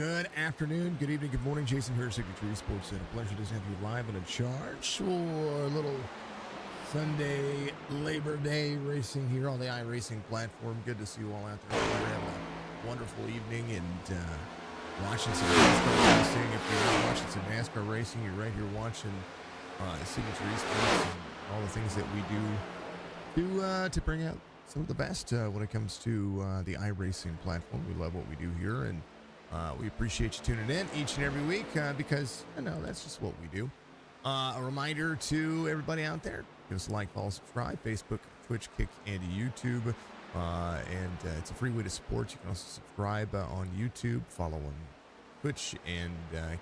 Good afternoon, good evening, good morning. Jason here, Signature eSports, and a pleasure to have you live and in charge for a little Sunday Labor Day racing here on the iRacing platform. Good to see you all out there. We're having a wonderful evening and watching some NASCAR racing. If you're not watching some NASCAR racing, you're right here watching Signature eSports and all the things that we do to bring out some of the best when it comes to the iRacing platform. We love what we do here, and we appreciate you tuning in each and every week because, that's just what we do. A reminder to everybody out there, give us a like, follow, subscribe, Facebook, Twitch, Kick, and YouTube. And it's a free way to support. You can also subscribe on YouTube, follow on Twitch, and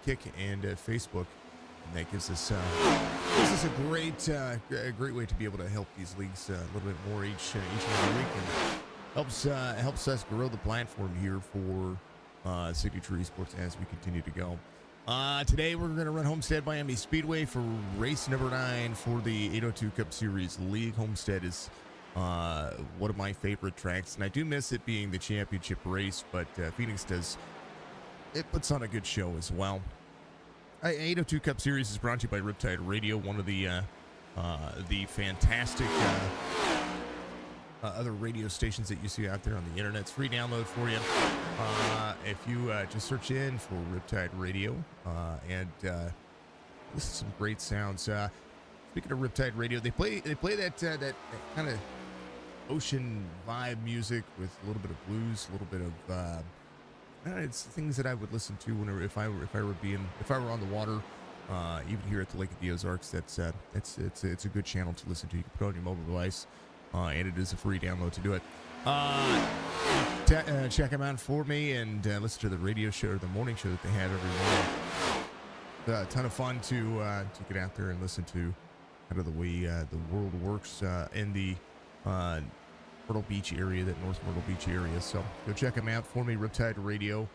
Kick, and Facebook. And that gives us a great way to be able to help these leagues a little bit more each and every week, and helps us grow the platform here for Signature eSports as we continue to go. Today we're going to run Homestead Miami Speedway for race number 9 for the 802 Cup Series League. Homestead is one of my favorite tracks, and I do miss it being the championship race, but Phoenix puts on a good show as well. 802 Cup Series is brought to you by Riptide Radio, one of the fantastic other radio stations that you see out there on the internet. It's free download for you. If you just search in for Riptide Radio and listen to some great sounds. Speaking of Riptide Radio, they play that kind of ocean vibe music with a little bit of blues, a little bit of it's things that I would listen to whenever if I were on the water. Even here at the Lake of the Ozarks, it's a good channel to listen to. You can put it on your mobile device. And it is a free download to do it. Check them out for me and listen to the radio show or the morning show that they have every morning. A ton of fun to get out there and listen to kind of the way the world works in the Myrtle Beach area, that North Myrtle Beach area. So go check them out for me, Riptide Radio,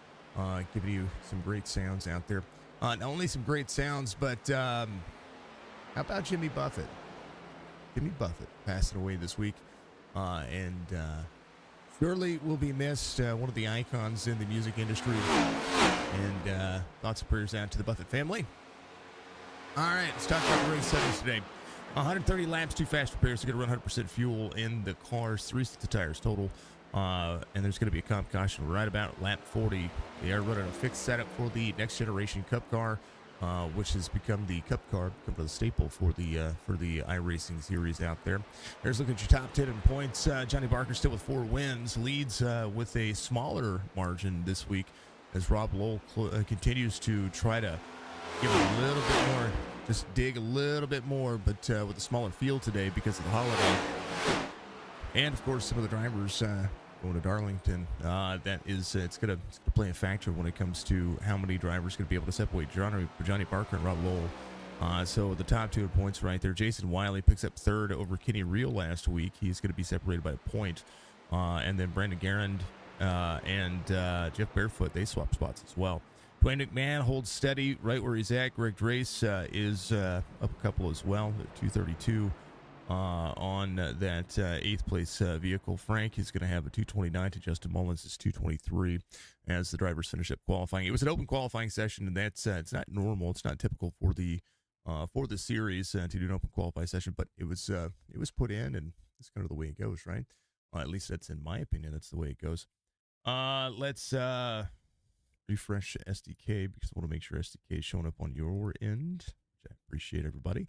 giving you some great sounds out there. Not only some great sounds, but how about Jimmy Buffett? Jimmy Buffett passing away this week, and surely will be missed. One of the icons in the music industry, and thoughts and prayers out to the Buffett family. All right, let's talk about the race settings today. 130 laps, 2 fast repairs. They're going to run 100% fuel in the cars, 3 sets of tires total, and there's going to be a comp caution right about lap 40. They are running a fixed setup for the next generation Cup car, which has become the Cup car, become the staple for the iRacing series out there. There's looking at your top 10 in points. Johnny Barker still with 4 wins, leads with a smaller margin this week as Rob Lowell continues to try to give a little bit more, just dig a little bit more, but with a smaller field today because of the holiday. And of course, some of the drivers going to Darlington, it's going to play a factor when it comes to how many drivers going to be able to separate Johnny Barker and Rob Lowell. So the top 2 points right there. Jason Wiley picks up 3rd over Kenny Reel last week. He's going to be separated by a point. And then Brandon Garand and Jeff Barefoot, they swap spots as well. Dwayne McMahon holds steady right where he's at. Greg Drace is up a couple as well at 232. On that 8th place vehicle. Frank is going to have a 229 to Justin Mullins is 223 as the drivers finish up qualifying. It was an open qualifying session, and that's it's not normal. It's not typical for the series to do an open qualifying session, but it was put in, and it's kind of the way it goes, right? At least that's in my opinion. That's the way it goes. Let's refresh SDK because I want to make sure SDK is showing up on your end. Which I appreciate everybody.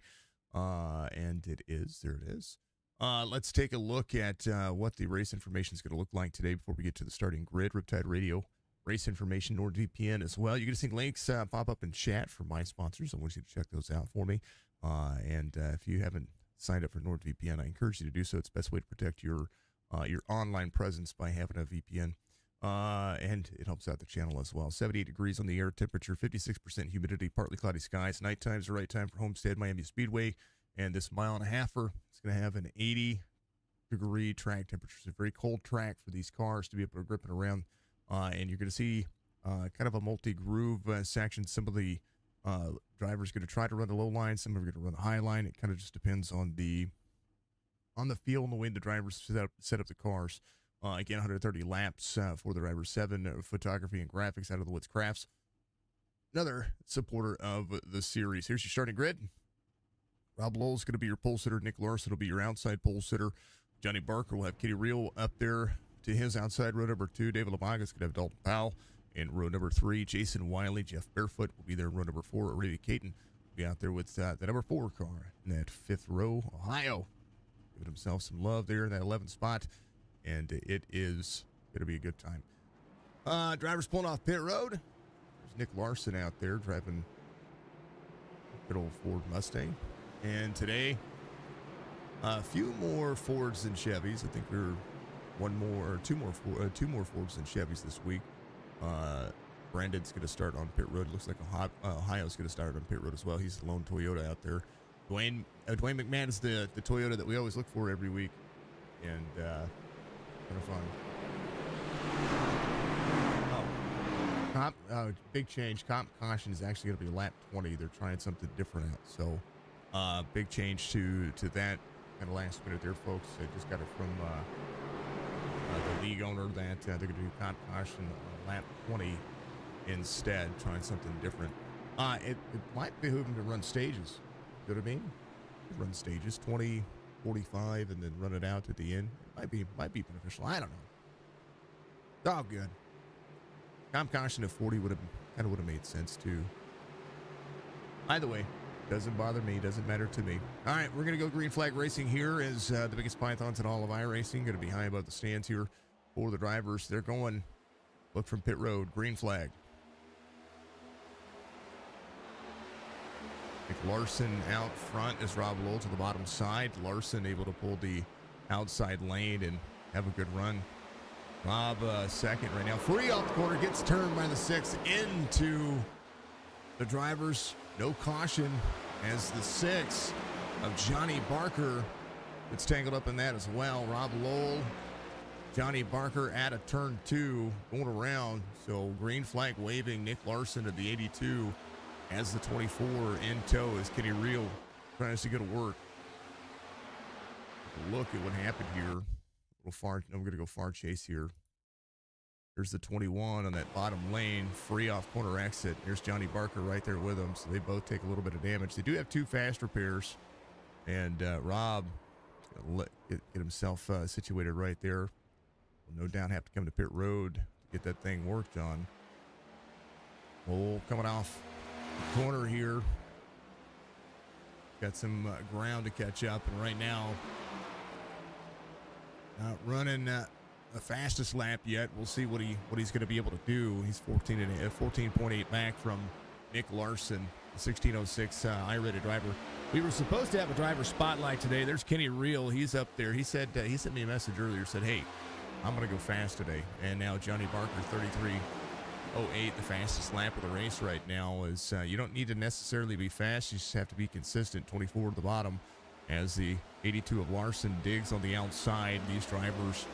And it is. There it is. Let's take a look at what the race information is going to look like today before we get to the starting grid. Riptide Radio, race information, NordVPN as well. You're going to see links pop up in chat for my sponsors. I want you to check those out for me. And if you haven't signed up for NordVPN, I encourage you to do so. It's the best way to protect your online presence by having a VPN. And it helps out the channel as well. 78 degrees on the air temperature, 56% humidity, partly cloudy skies. Nighttime's the right time for Homestead Miami Speedway. And this mile and a halfer is going to have an 80-degree track temperature. It's a very cold track for these cars to be able to grip it around. And you're going to see kind of a multi-groove section. Some of the drivers are going to try to run the low line. Some are going to run the high line. It kind of just depends on the feel and the way the drivers set up the cars. Again, 130 laps for the driver. 7 photography and graphics out of the Woods Crafts. Another supporter of the series. Here's your starting grid. Rob Lowell's going to be your pole sitter. Nick Larson will be your outside pole sitter. Johnny Barker will have Kitty Reel up there to his outside row number 2. David Lamaga's going to have Dalton Powell in row number 3. Jason Wiley, Jeff Barefoot will be there in row number 4. Arabia Caton will be out there with the number 4 car in that 5th row. Ohio giving himself some love there in that 11th spot, and it is going to be a good time. Drivers pulling off pit road. There's Nick Larson out there driving a good old Ford Mustang. And today, a few more Fords than Chevys. I think we're two more Fords than Chevys this week. Brandon's going to start on pit road. Looks like Ohio's going to start on pit road as well. He's the lone Toyota out there. Dwayne McMahon is the Toyota that we always look for every week, and kind of fun. Big change. Comp caution is actually going to be lap 20. They're trying something different out, so big change to that kind of last minute there, folks. I just got it from the league owner that they're going to do comp caution on lap 20 instead, trying something different. It might behoove them to run stages. You know what I mean? Run stages 20, 45, and then run it out at the end. It might be beneficial. I don't know. It's all good. Comp caution of 40 would have made sense too. Either way, doesn't bother me. Doesn't matter to me. All right, we're gonna go green flag racing here as the biggest pythons in all of iRacing. Gonna be high above the stands here for the drivers. They're going. Look from pit road. Green flag. Nick Larson out front as Rob Lowell to the bottom side. Larson able to pull the outside lane and have a good run. Rob second right now. Free off the corner, gets turned by the 6 into the drivers. No caution as the 6 of Johnny Barker gets tangled up in that as well. Rob Lowell, Johnny Barker at a turn 2 going around. So green flag waving. Nick Larson of the 82 as the 24 in tow as Kenny Reel trying to go to work. Look at what happened here. I'm going to go far chase here. There's the 21 on that bottom lane, free off corner exit. There's Johnny Barker right there with them, so they both take a little bit of damage. They do have 2 fast repairs, and Rob get himself situated right there. Will no doubt have to come to pit road to get that thing worked on. Oh, coming off the corner here. Got some ground to catch up, and right now, not running the fastest lap yet. We'll see what he's going to be able to do. He's 14.8 back from Nick Larson, the 1606 I-rated driver. We were supposed to have a driver spotlight today. There's Kenny Reel. He's up there. He said he sent me a message earlier. Said, "Hey, I'm going to go fast today." And now Johnny Barker, 33.08, the fastest lap of the race right now. Is you don't need to necessarily be fast. You just have to be consistent. 24 at the bottom. As the 82 of Larson digs on the outside, these drivers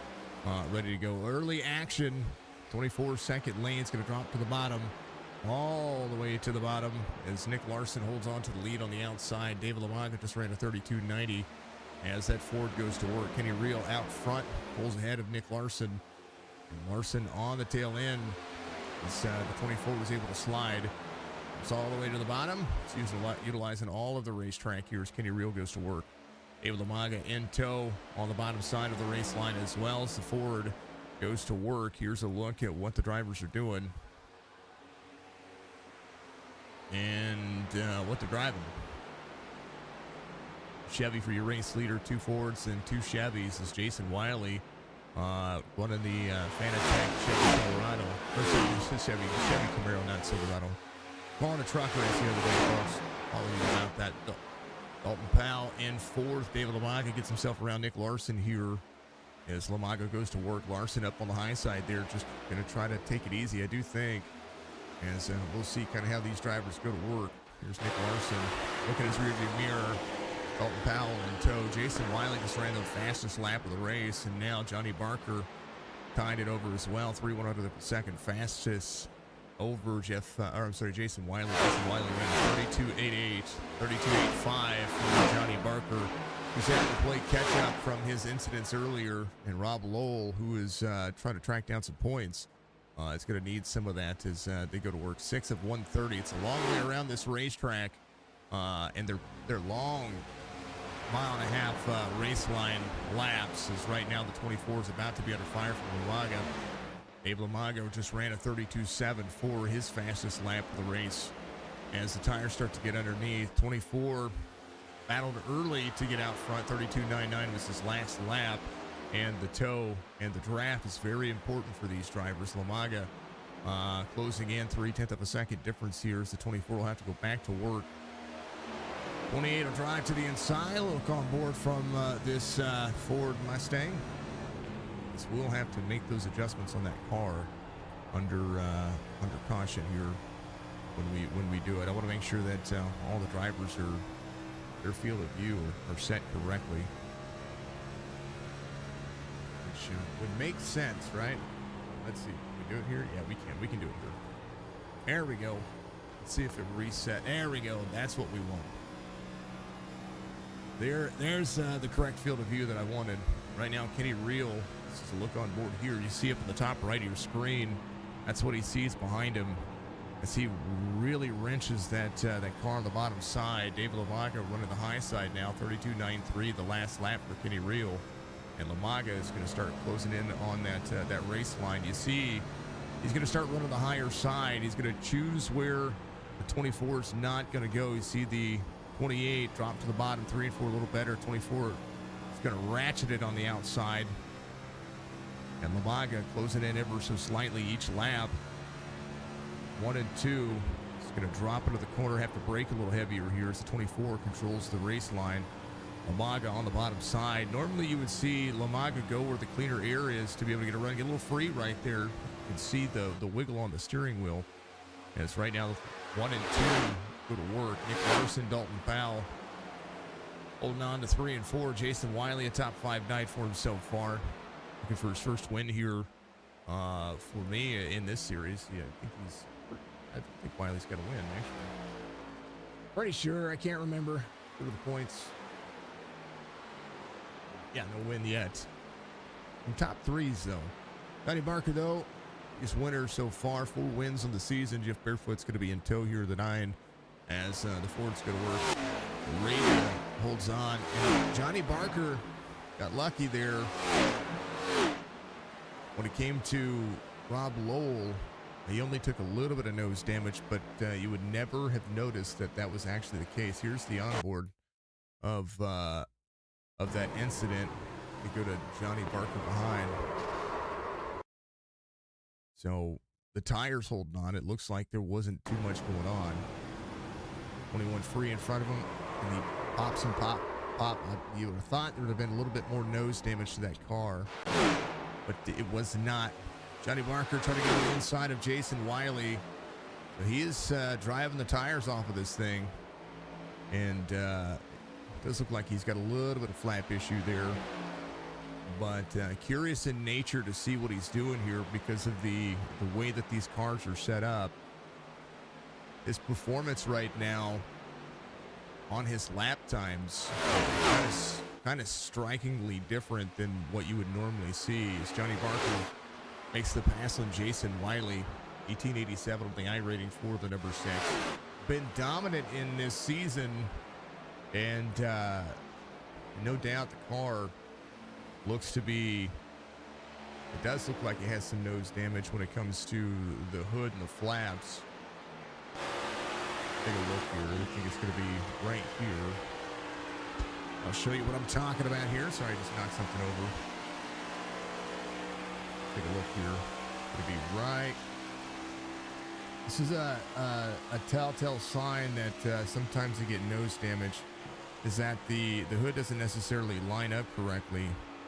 ready to go. Early action. 24-second lane's going to drop to the bottom, all the way to the bottom as Nick Larson holds on to the lead on the outside. David Lamaga just ran a 32.90 as that Ford goes to work. Kenny Reel out front, pulls ahead of Nick Larson. And Larson on the tail end as the 24 was able to slide. It's all the way to the bottom. It's utilizing all of the racetrack here as Kenny Reel goes to work. David Lamaga in tow on the bottom side of the race line as well as the Ford goes to work. Here's a look at what the drivers are doing and what they're driving. Chevy for your race leader, 2 Fords and 2 Chevys is Jason Wiley running the Fanatec Chevy Colorado. Or Chevy Camaro, not Silverado. Calling a truck race the other day, folks. All of you about that. Dalton Powell in 4th. David Lamaga gets himself around Nick Larson here as Lamaga goes to work. Larson up on the high side there, just going to try to take it easy, I do think. As we'll see kind of how these drivers go to work. Here's Nick Larson. Look at his rearview mirror. Dalton Powell in tow. Jason Wiley just ran the fastest lap of the race, and now Johnny Barker tied it over as well. 3/102 fastest over Jason Wiley. Jason Wiley ran 32.88, 32.85 for Johnny Barker. He's having to play catch-up from his incidents earlier, and Rob Lowell, who is trying to track down some points, is going to need some of that as they go to work. 6 of 130. It's a long way around this racetrack, and they're long mile-and-a-half race line laps, as right now the 24 is about to be under fire from Lamaga. Dave Lamaga just ran a 32.7 for his fastest lap of the race. As the tires start to get underneath, 24 battled early to get out front. 32.99 was his last lap, and the tow and the draft is very important for these drivers. Lamaga closing in 0.3 of a second difference here, as the 24 will have to go back to work. 28 will drive to the inside. A look on board from this Ford Mustang. So we'll have to make those adjustments on that car under caution here when we do it. I want to make sure that all the drivers are, their field of view are set correctly, which would make sense, right? Let's see. Can we do it here? Yeah, we can do it here. There we go. Let's see if it reset. There we go. That's what we want. There's the correct field of view that I wanted. Right now, Kenny Reel, this is a look on board here. You see up in the top right of your screen, that's what he sees behind him as he really wrenches that car on the bottom side. David Lamaga running the high side now, 32.93, the last lap for Kenny Reel. And Lamaga is going to start closing in on that race line. You see he's going to start running the higher side. He's going to choose where the 24 is not going to go. You see the 28 drop to the bottom, 3 and 4 a little better. 24 is going to ratchet it on the outside. And Lamaga closing in ever so slightly each lap. 1 and 2. He's going to drop into the corner, have to brake a little heavier here as the 24 controls the race line. Lamaga on the bottom side. Normally you would see Lamaga go where the cleaner air is to be able to get a run, get a little free right there. You can see the wiggle on the steering wheel. And it's right now 1 and 2 go to work. Nick Larson, Dalton Powell holding on to 3 and 4. Jason Wiley, a top 5 night for him so far. Looking for his first win here for me in this series. Yeah, I think Wiley's got a win, actually. Pretty sure. I can't remember. Go to the points. Yeah, no win yet. From top 3s, though. Johnny Barker, though, is winner so far. 4 wins on the season. Jeff Barefoot's going to be in tow here, the 9, as the Ford's going to work. Raven holds on. And Johnny Barker got lucky there. When it came to Rob Lowell, he only took a little bit of nose damage, but you would never have noticed that was actually the case. Here's the onboard of that incident. We go to Johnny Barker behind. So the tires holding on. It looks like there wasn't too much going on. 21 free in front of him, and he pops and pop. You would have thought there would have been a little bit more nose damage to that car, but it was not. Johnny Barker trying to get on the inside of Jason Wiley. So he is driving the tires off of this thing, and it does look like he's got a little bit of flap issue there. But curious in nature to see what he's doing here because of the way that these cars are set up. His performance right now on his lap times kind of strikingly different than what you would normally see. As Johnny Barker makes the pass on Jason Wiley, 1887 on the I rating for the number 6. Been dominant in this season, and no doubt the car looks to be, it does look like it has some nose damage when it comes to the hood and the flaps. Take a look here. I think it's going to be right here. I'll show you what I'm talking about here. Sorry, I just knocked something over. Take a look here. It's going to be right. This is a telltale sign that sometimes you get nose damage, is that the hood doesn't necessarily line up correctly.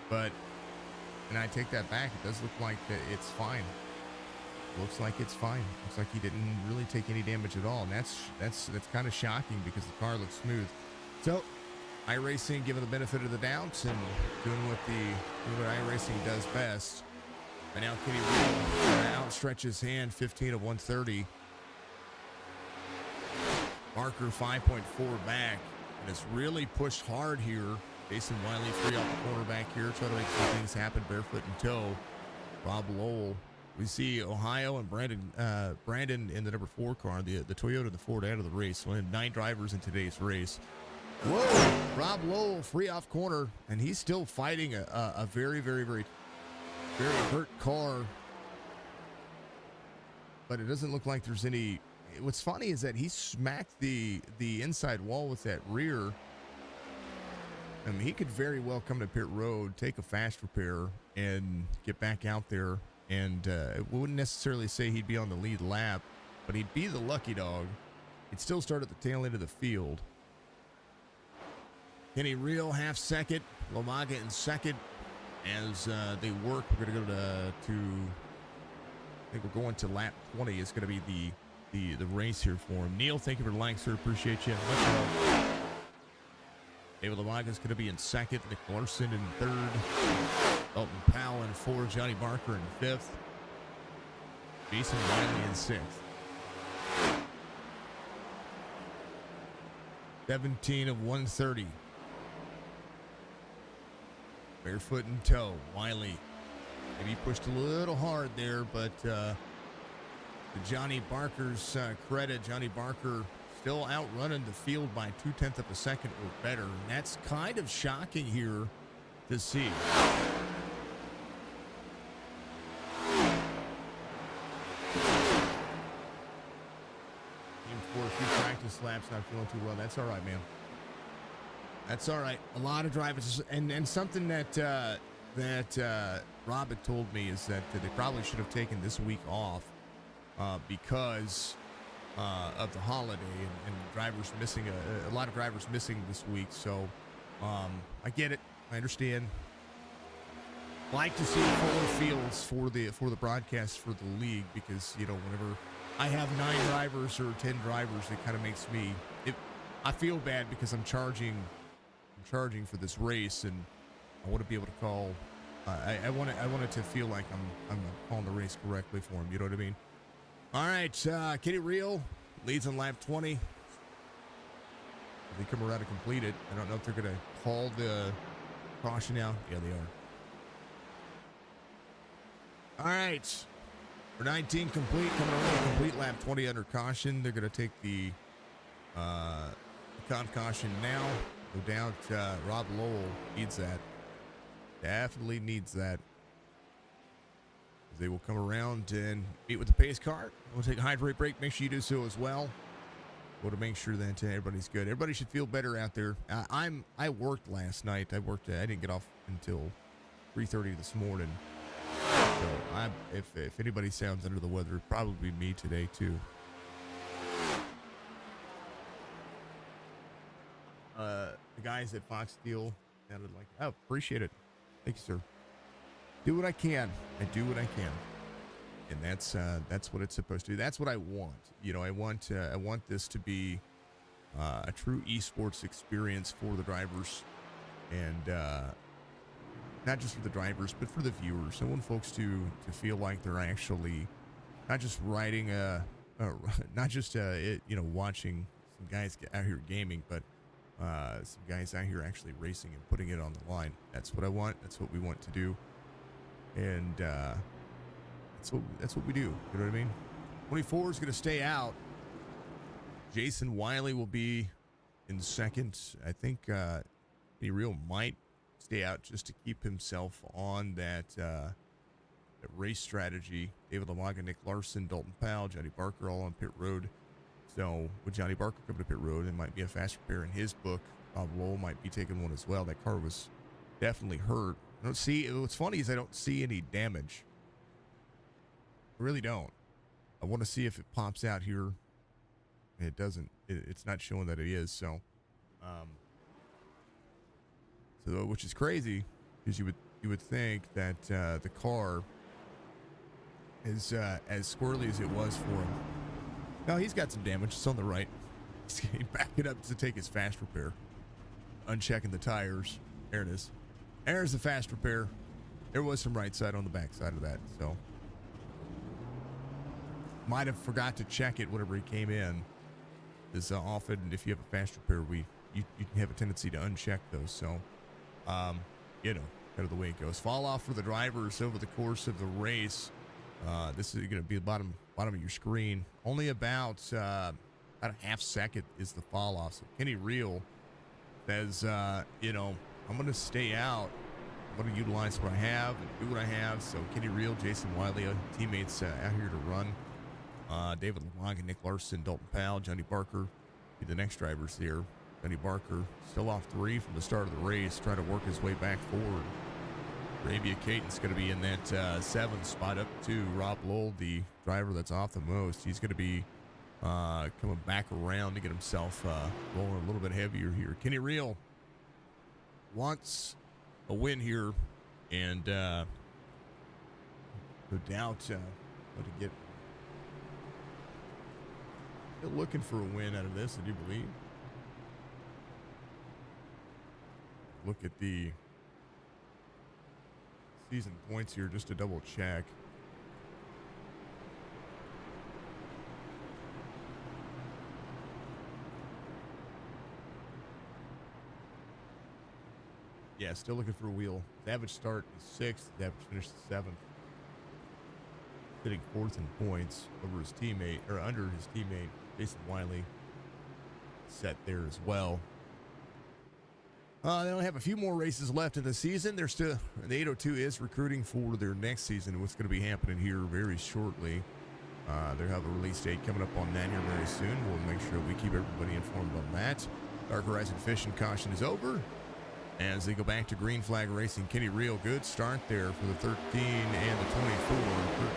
But, and I take that back, it does look like that it's fine. Looks like it's fine. Looks like he didn't really take any damage at all. And that's kind of shocking because the car looks smooth. So, iRacing giving the benefit of the doubt and doing what iRacing does best. And now Kenny Reel outstretch his hand, 15 of 130. Barker 5.4 back, and it's really pushed hard here Jason Wiley free off the corner back here, trying to make some things happen barefoot in tow. Rob Lowell. We see Ohio and Brandon in the number 4 car, the Toyota, the Ford, out of the race. So we have 9 drivers in today's race. Whoa! Rob Lowell free off corner, and he's still fighting a very, very, very, very hurt car. But it doesn't look like there's any. What's funny is that he smacked the inside wall with that rear. I mean, he could very well come to pit road, take a fast repair, and get back out there. And wouldn't necessarily say he'd be on the lead lap, but he'd be the lucky dog. He'd still start at the tail end of the field. Kenny Real, half second. Lomaga in second. As they work, we're going to go to I think we're going to lap 20. It's going to be the race here for him. Neil, thank you for the like, sir. Appreciate you. Much love. David Lomaga is going to be in second. Nick Larson in third. Elton Powell in fourth. Johnny Barker in fifth. Jason Wiley in sixth. 17 of 130. Barefoot in tow. Wiley. Maybe pushed a little hard there, but to Johnny Barker's credit, Johnny Barker still outrunning the field by 0.2 of a second or better. And that's kind of shocking here to see. For a few practice laps, not feeling too well. That's all right, man. That's all right. A lot of drivers, and something that Rob had told me is that they probably should have taken this week off because of the holiday and drivers missing a lot of drivers missing this week. So I get it. I understand. Like to see fuller fields for the broadcast for the league, because whenever I have 9 drivers or 10 drivers, it kind of makes me. I feel bad because I'm charging for this race, and I want to be able to call. I want it to feel like I'm calling the race correctly for him. You know what I mean? All right, Kitty Real leads on lap 20. They come around to complete it. I don't know if they're going to call the caution out. Yeah, they are. All right. For 19 complete, coming around to complete lap 20 under caution. They're going to take the caution now. No doubt Rob Lowell needs that. Definitely needs that. They will come around and meet with the pace car. We'll take a hydrate break. Make sure you do so as well. We'll to make sure that everybody's good. Everybody should feel better out there. I worked last night. I didn't get off until 3:30 this morning. So if anybody sounds under the weather, it'd probably be me today too. The guys at Fox Steel sounded like, oh, appreciate it. Thank you, sir. Do what I can. I do what I can, and that's what it's supposed to do. That's what I want. I want this to be a true eSports experience for the drivers, and not just for the drivers, but for the viewers. I want folks to feel like they're actually not just riding not just watching some guys out here gaming, but some guys out here actually racing and putting it on the line. That's what I want. That's what we want to do. And that's what we do. You know what I mean? 24 is going to stay out. Jason Wiley will be in second. I think he real might stay out just to keep himself on that race strategy. David Lomaga, Nick Larson, Dalton Powell, Johnny Barker all on pit road. So with Johnny Barker coming to pit road, it might be a fast repair in his book. Bob Lowell might be taking one as well. That car was definitely hurt. I don't see. What's funny is I don't see any damage. I really don't. I want to see if it pops out here. It doesn't. It's not showing that it is. So, which is crazy, because you would think that the car is as squirrely as it was for him. No, he's got some damage. It's on the right. He's backing up to take his fast repair. Unchecking the tires. There it is. There's the fast repair. There was some right side on the back side of that, so might have forgot to check it whenever he came in. As often, if you have a fast repair, you can have a tendency to uncheck those. So You know, kind of the way it goes. Fall off for the drivers over the course of the race. This is going to be the bottom of your screen. Only about a half second is the fall off. So Kenny Reel says, you know, I'm going to stay out. I'm going to utilize what I have and do what I have. So Kenny Reel, Jason Wiley, teammates out here to run. David LeBlanc, Nick Larson, Dalton Powell, Johnny Barker be the next drivers there. Johnny Barker still off 3 from the start of the race, trying to work his way back forward. Arabia Caton's going to be in that 7th spot up to Rob Lowell, the driver that's off the most. He's going to be coming back around to get himself rolling a little bit heavier here. Kenny Reel wants a win here, and no doubt to get still looking for a win out of this, I do believe. Look at the season points here just to double check. Yeah, still looking for a wheel. His average start is 6th. His average finish is 7th. Sitting 4th in points over his teammate, or under his teammate, Jason Wiley. Set there as well. They only have a few more races left in the season. They're still, the 802 is recruiting for their next season, what's going to be happening here very shortly. They'll have a release date coming up on that here very soon. We'll make sure we keep everybody informed on that. Dark Horizon fishing caution is over as they go back to green flag racing. Kenny Reel, good start there for the 13 and the 24.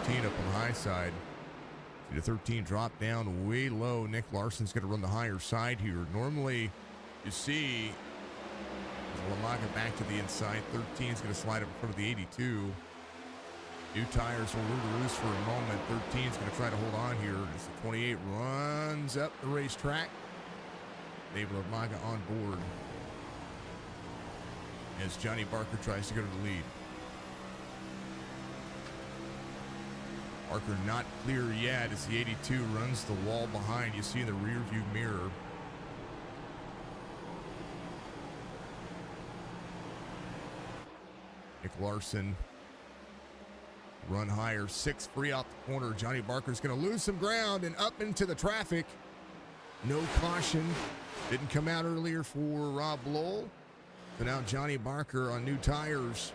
13 up on the high side. See the 13 drop down way low. Nick Larson's going to run the higher side here. Normally, you see Lamaga back to the inside. 13 is going to slide up in front of the 82. New tires will rule the roost for a moment. 13 is going to try to hold on here as the 28 runs up the racetrack. David Lamaga on board as Johnny Barker tries to go to the lead. Barker not clear yet as the 82 runs the wall behind. You see in the rear view mirror. Nick Larson run higher, 6 free out the corner. Johnny Barker's going to lose some ground and up into the traffic. No caution. Didn't come out earlier for Rob Lowell. So now Johnny Barker on new tires.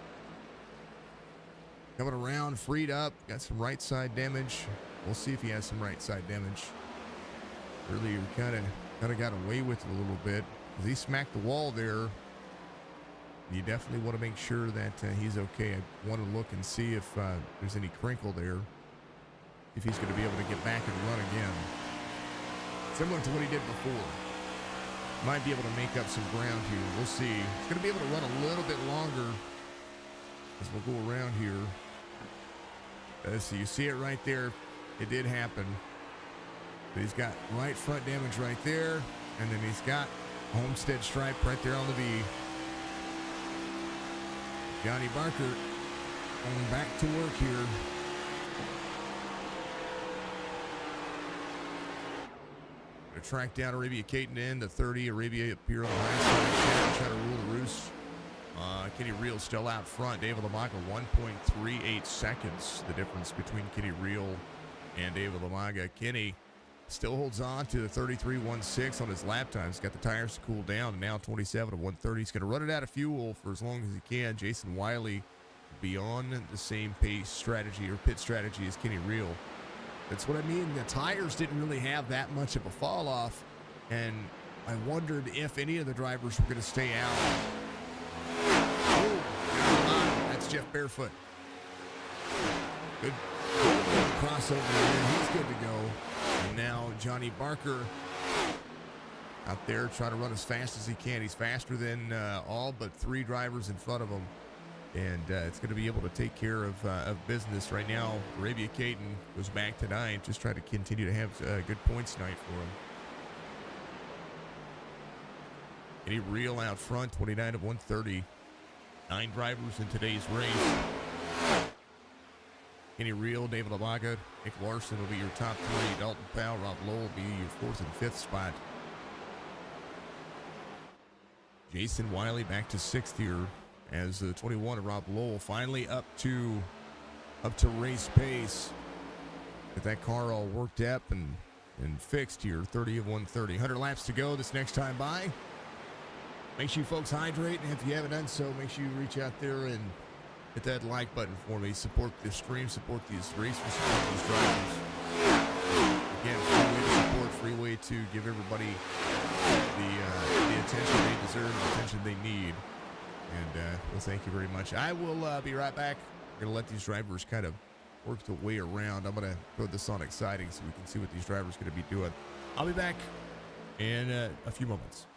Coming around, freed up. Got some right side damage. We'll see if he has some right side damage. Earlier, kind of got away with it a little bit because he smacked the wall there. You definitely want to make sure that he's okay. I want to look and see if there's any crinkle there. If he's going to be able to get back and run again. Similar to what he did before. Might be able to make up some ground here. We'll see. He's going to be able to run a little bit longer as we'll go around here. So you see it right there. It did happen. But he's got right front damage right there. And then he's got Homestead stripe right there on the V. Johnny Barker going back to work here. Gonna track down Arabia Caton in the 30. Arabia up here on the high side. Try to rule the roost. Kenny Reel still out front. David Lamaga 1.38 seconds. The difference between Kenny Reel and David Lamaga. Kenny still holds on to the 33.16 on his lap time. He's got the tires to cool down, and now 27 of 130. He's going to run it out of fuel for as long as he can. Jason Wiley beyond the same pace strategy or pit strategy as Kenny Reel. That's what I mean. The tires didn't really have that much of a fall off, and I wondered if any of the drivers were going to stay out. Oh, that's Jeff Barefoot. Good crossover there. He's good to go. And now Johnny Barker out there trying to run as fast as he can. He's faster than all but 3 drivers in front of him. And it's going to be able to take care of business right now. Arabia Caton goes back to 9. Just try to continue to have a good points night for him. Kenny Reel out front, 29 of 130. 9 drivers in today's race. Kenny Reel, David Lamaga, Nick Larson will be your top 3. Dalton Powell, Rob Lowell will be your 4th and 5th spot. Jason Wiley back to 6th here. as the 21 of Rob Lowell finally up to race pace. Get that car all worked up and fixed here. 30 of 130. 100 laps to go this next time by. Make sure you folks hydrate, and if you haven't done so, make sure you reach out there and hit that like button for me. Support this stream, support these racers, support these drivers. Again, free way to support, free way to give everybody the attention they deserve, the attention they need. And well, thank you very much. I will be right back. We're going to let these drivers kind of work their way around. I'm going to throw this on exciting so we can see what these drivers are going to be doing. I'll be back in a few moments.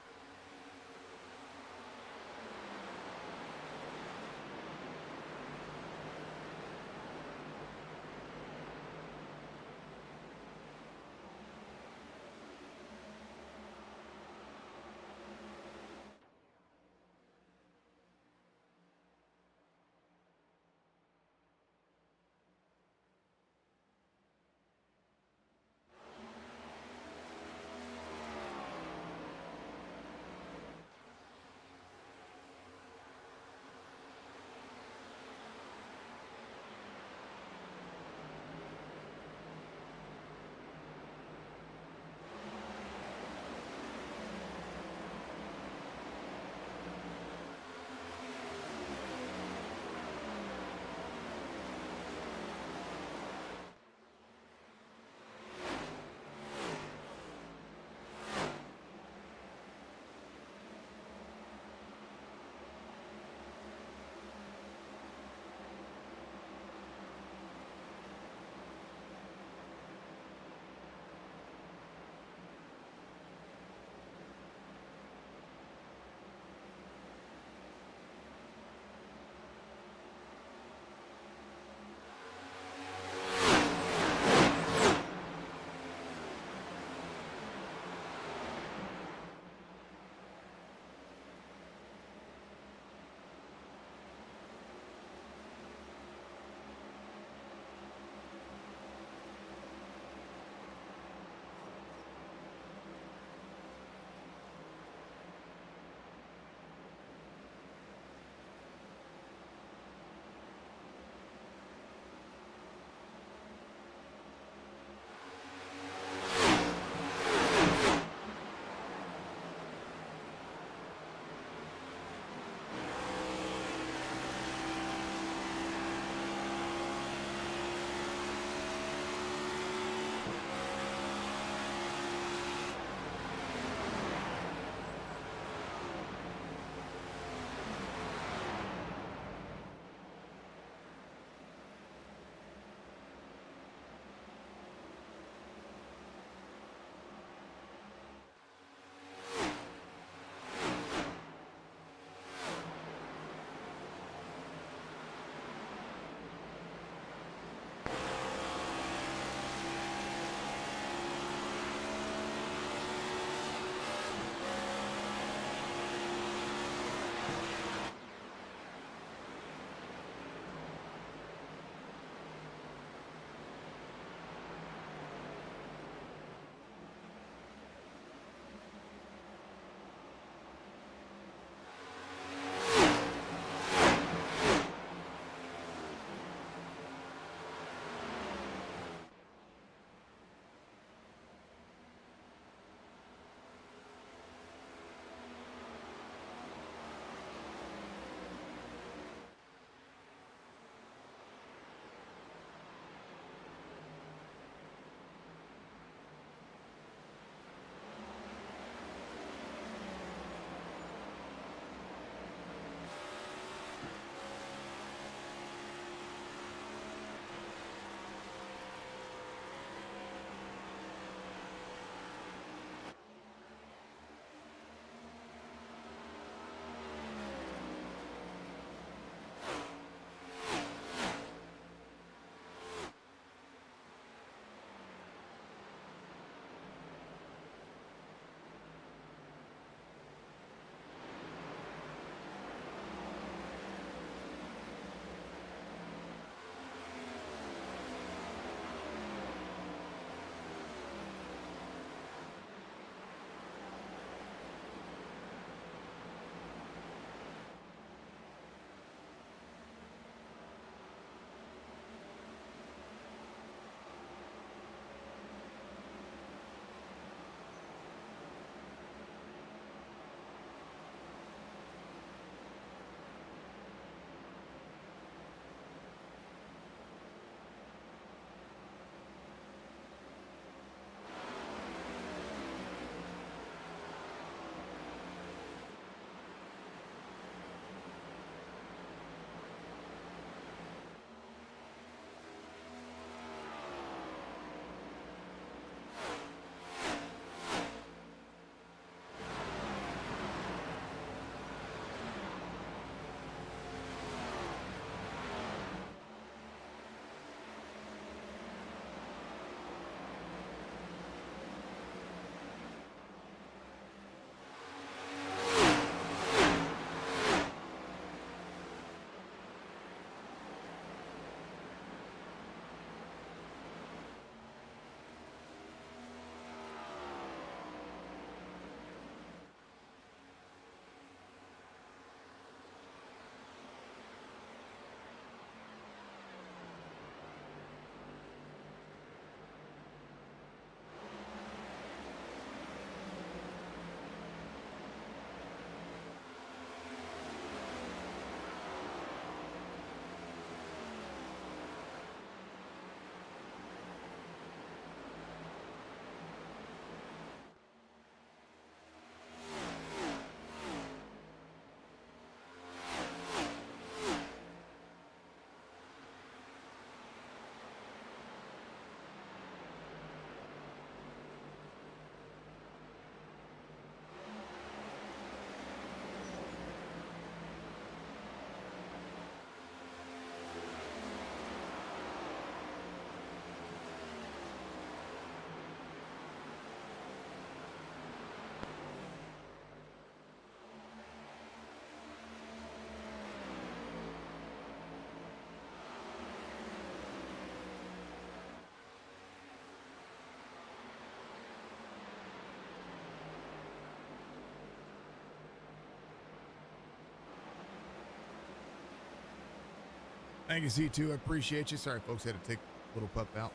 Thank you, C2. I appreciate you. Sorry, folks, had to take a little pup out.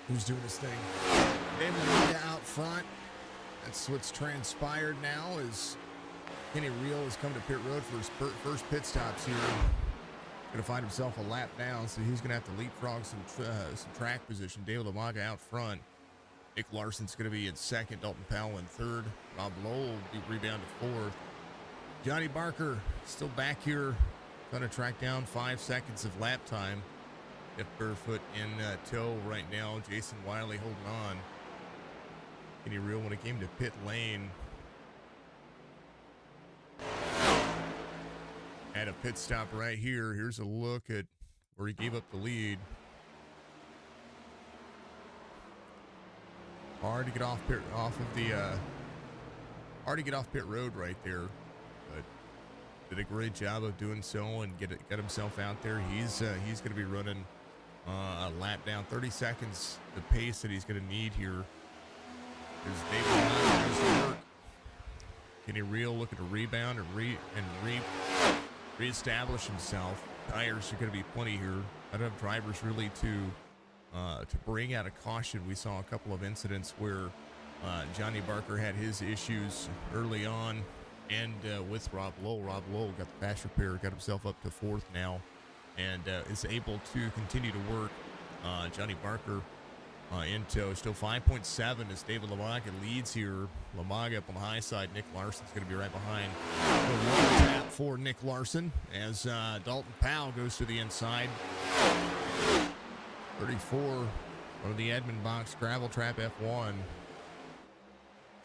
Who's doing this thing? David Lamaga out front. That's what's transpired now is Kenny Reel has come to pit road for his first pit stops here. Going to find himself a lap down, so he's going to have to leapfrog some track position. David Lamaga out front. Nick Larson's going to be in second. Dalton Powell in third. Rob Lowell will be rebounded fourth. Johnny Barker still back here. Trying to track down 5 seconds of lap time. If Barefoot in tow right now. Jason Wiley holding on. Kenny Reel when it came to pit lane. At a pit stop right here. Here's a look at where he gave up the lead. Hard to get off pit road right there, but did a great job of doing so and get himself out there. He's going to be running a lap down, 30 seconds, the pace that he's going to need here. Is David Lamaga to work. Kenny Reel looking to rebound and reestablish himself. Tires are going to be plenty here. I don't have drivers really to bring out a caution. We saw a couple of incidents where Johnny Barker had his issues early on, and with Rob Lowell. Rob Lowell got the patch repair, got himself up to fourth now, and is able to continue to work. Johnny Barker in tow. Still 5.7 as David Lamaga leads here. Lamaga up on the high side. Nick Larson's going to be right behind. The one tap for Nick Larson as Dalton Powell goes to the inside. 34, one of the Edmund Box Gravel Trap F1.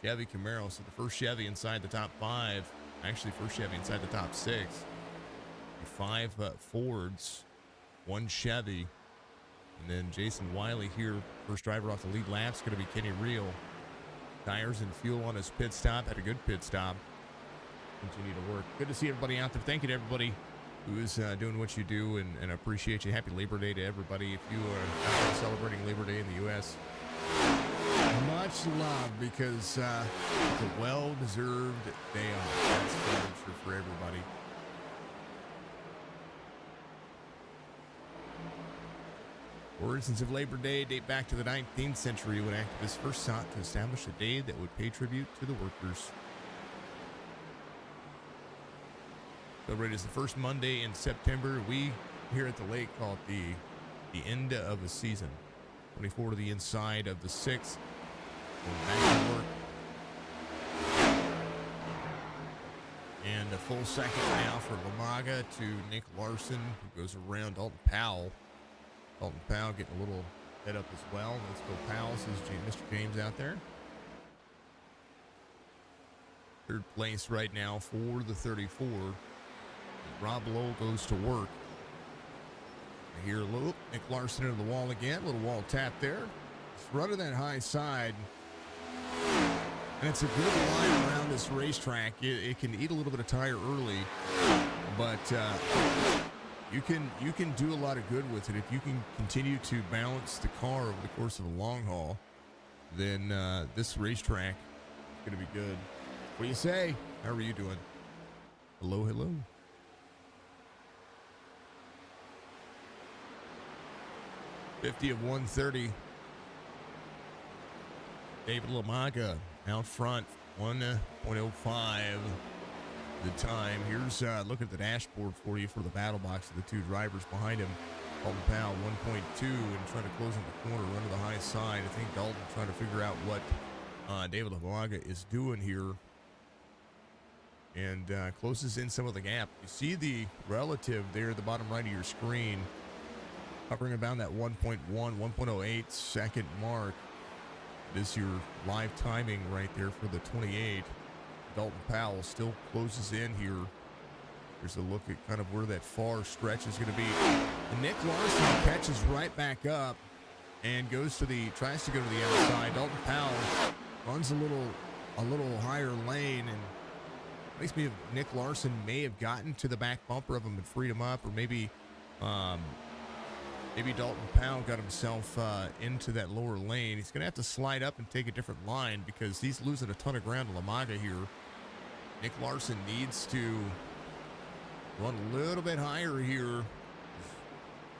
Chevy Camaro, so the first Chevy inside the top 5. Actually, first Chevy inside the top 6. 5 Fords, 1 Chevy. And then Jason Wiley here, first driver off the lead lap, is going to be Kenny Reel. Tires and fuel on his pit stop. Had a good pit stop. Continue to work. Good to see everybody out there. Thank you to everybody who is doing what you do, and I appreciate you. Happy Labor Day to everybody. If you are out there celebrating Labor Day in the U.S., much love, because it's a well-deserved day off. That's for everybody. Origins of Labor Day date back to the 19th century when activists first sought to establish a day that would pay tribute to the workers. Celebrated as the first Monday in September. We here at the lake call it the end of a season. 24 to the inside of the 6th. Back to work. And a full second now for Lamaga to Nick Larson, who goes around Dalton Powell. Dalton Powell getting a little head up as well. Let's go Powell, says Mr. James out there. Third place right now for the 34. Rob Lowell goes to work. Here, Nick Larson into the wall again. Little wall tap there. Just running that high side. And it's a good line around this racetrack. It can eat a little bit of tire early, but you can do a lot of good with it. If you can continue to balance the car over the course of a long haul, then this racetrack is going to be good. What do you say? How are you doing? Hello, hello. $50 of 130. David Lamaga out front, 1.05 the time. Here's a look at the dashboard for you for the battle box of the 2 drivers behind him. Dalton Powell, 1.2, and trying to close in the corner, run to the high side. I think Dalton trying to figure out what David Lamaga is doing here. And closes in some of the gap. You see the relative there at the bottom right of your screen, hovering about that 1.1, 1.08 second mark. This is your live timing right there for the 28. Dalton Powell still closes in here. Here's a look at kind of where that far stretch is going to be. And Nick Larson catches right back up and tries to go to the outside. Dalton Powell runs a little higher lane, and makes me Nick Larson may have gotten to the back bumper of him and freed him up, or maybe Dalton Powell got himself into that lower lane. He's going to have to slide up and take a different line because he's losing a ton of ground to Lamaga here. Nick Larson needs to run a little bit higher here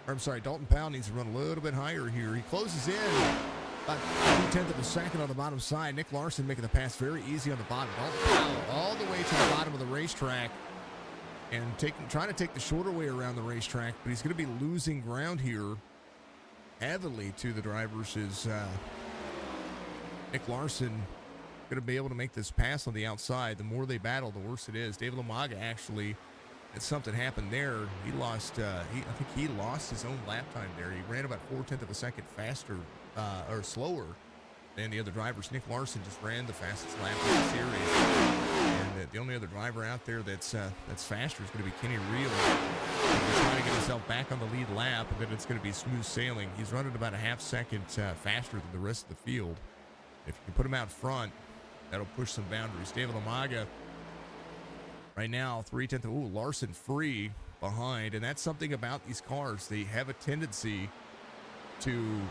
Or I'm sorry, Dalton Powell needs to run a little bit higher here. He closes in about 2/10 of a second on the bottom side. Nick Larson making the pass very easy on the bottom. Dalton Powell all the way to the bottom of the racetrack and trying to take the shorter way around the racetrack, but he's going to be losing ground here heavily to the drivers. Is Nick Larson going to be able to make this pass on the outside? The more they battle, the worse it is. David Umaga actually, and something happened there. He lost. I think he lost his own lap time there. He ran about 4/10 of a second faster or slower than the other drivers. Nick Larson just ran the fastest lap of the series, and the only other driver out there that's faster is going to be Kenny Reel. He's trying to get himself back on the lead lap, and then it's going to be smooth sailing. He's running about a half second faster than the rest of the field. If you can put him out front, that'll push some boundaries. David Umaga right now, 3/10. Ooh, Larson free behind, and that's something about these cars. They have a tendency to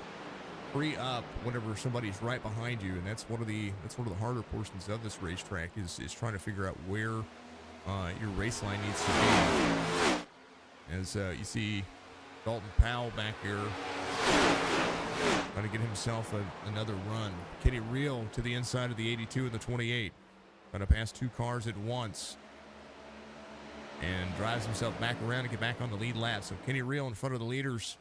free up whenever somebody's right behind you, and that's one of the harder portions of this racetrack is trying to figure out where your race line needs to be. As you see Dalton Powell back here trying to get himself another run. Kenny Reel to the inside of the 82 and the 28. Trying to pass two cars at once. And drives himself back around to get back on the lead lap. So Kenny Reel in front of the leaders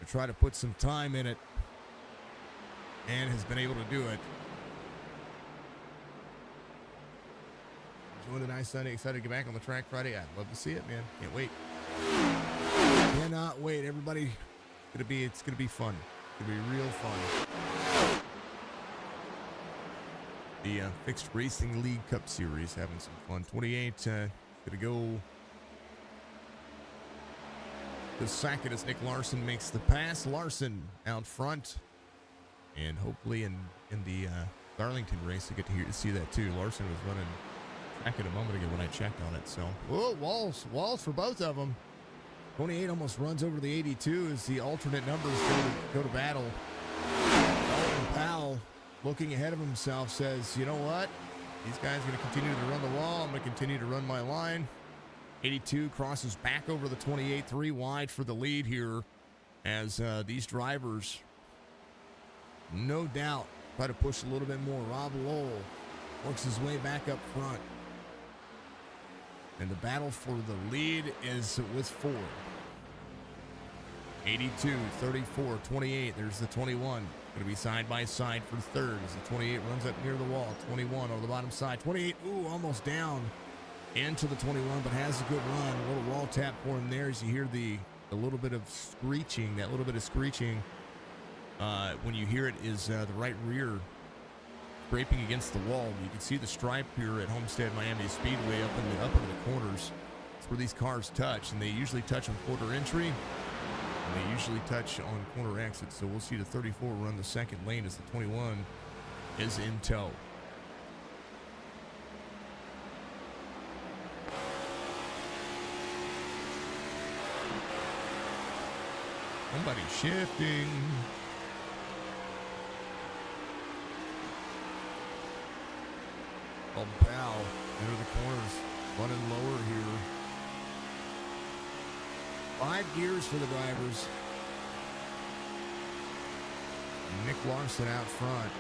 to try to put some time in it. And has been able to do it. Enjoying the nice Sunday. Excited to get back on the track Friday. I'd love to see it, man. Can't wait. Cannot wait. Everybody, it's gonna be fun. It's gonna be real fun. The Fixed Racing League Cup Series having some fun. 28 gonna go the second as Nick Larson makes the pass. Larson out front, and hopefully in the Darlington race we get to see that too. Larson was running track a moment ago when I checked on it. So, whoa, walls for both of them. 28 almost runs over the 82 as the alternate numbers go to battle. Dalton Powell, looking ahead of himself, says, you know what? These guys are going to continue to run the wall. I'm going to continue to run my line. 82 crosses back over the 28, 3 wide for the lead here as these drivers, no doubt, try to push a little bit more. Rob Lowell works his way back up front. And the battle for the lead is with 4. 82, 34, 28. There's the 21. Going to be side by side for third as the 28 runs up near the wall. 21 on the bottom side. 28, ooh, almost down into the 21, but has a good run. A little wall tap for him there as you hear a little bit of screeching. That little bit of screeching, when you hear it, is the right rear scraping against the wall. You can see the stripe here at Homestead Miami Speedway up into the corners. It's where these cars touch, and they usually touch on quarter entry, and they usually touch on corner exit. So we'll see the 34 run the second lane as the 21 is in tow. Somebody shifting. Dalton Powell into the corners, running lower here. 5 gears for the drivers. Nick Larson out front.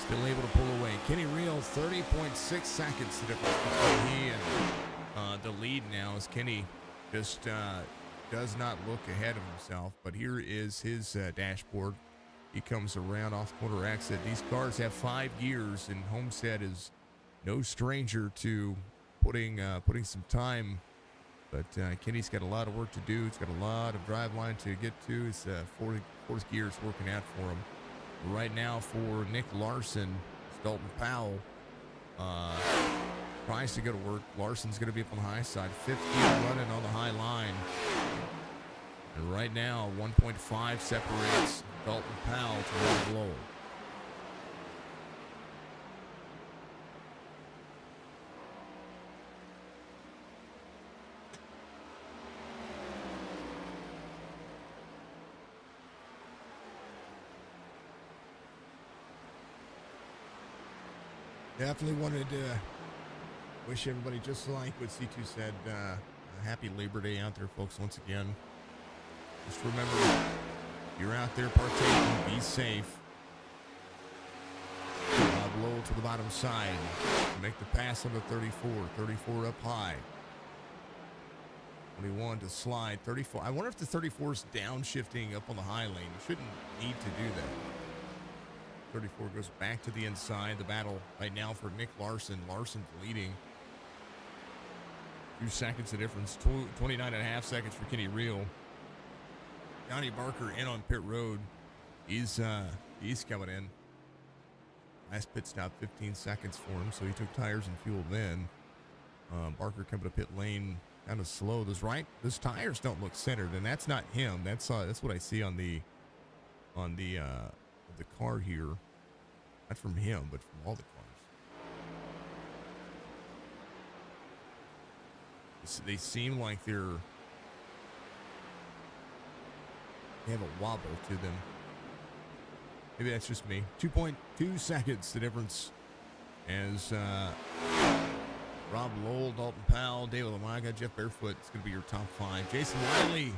Still able to pull away. Kenny Reel, 30.6 seconds the difference between he and the lead now, as Kenny just does not look ahead of himself. But here is his dashboard. He comes around off quarter exit. These cars have 5 gears, and Homestead is no stranger to putting some time. But Kenny's got a lot of work to do. He's got a lot of drive line to get to. His fourth gear is working out for him. Right now for Nick Larson, Dalton Powell tries to go to work. Larson's going to be up on the high side. 5th gear running on the high line. And right now, 1.5 separates Dalton Powell to Rob Lowell. Definitely wanted to wish everybody, just like what C2 said, a happy Labor Day out there, folks, once again. Just remember, you're out there partaking, be safe. Low to the bottom side. Make the pass on the 34. 34 up high. 21 to slide. 34. I wonder if the 34 is downshifting up on the high lane. You shouldn't need to do that. 34 goes back to the inside. The battle right now for Nick Larson. Larson's leading. 2 seconds of difference. 29 and a half seconds for Kenny Reel. Johnny Barker in on pit road. He's coming in. Last pit stop, 15 seconds for him, so he took tires and fuel then. Barker coming to pit lane kind of slow. Those tires don't look centered, and that's not him. That's what I see on the car here. Not from him, but from all the cars. They seem like they have a wobble to them. Maybe that's just me. 2.2 seconds, the difference. As Rob Lowell, Dalton Powell, David Lamaga, Jeff Barefoot is going to be your top 5. Jason Wiley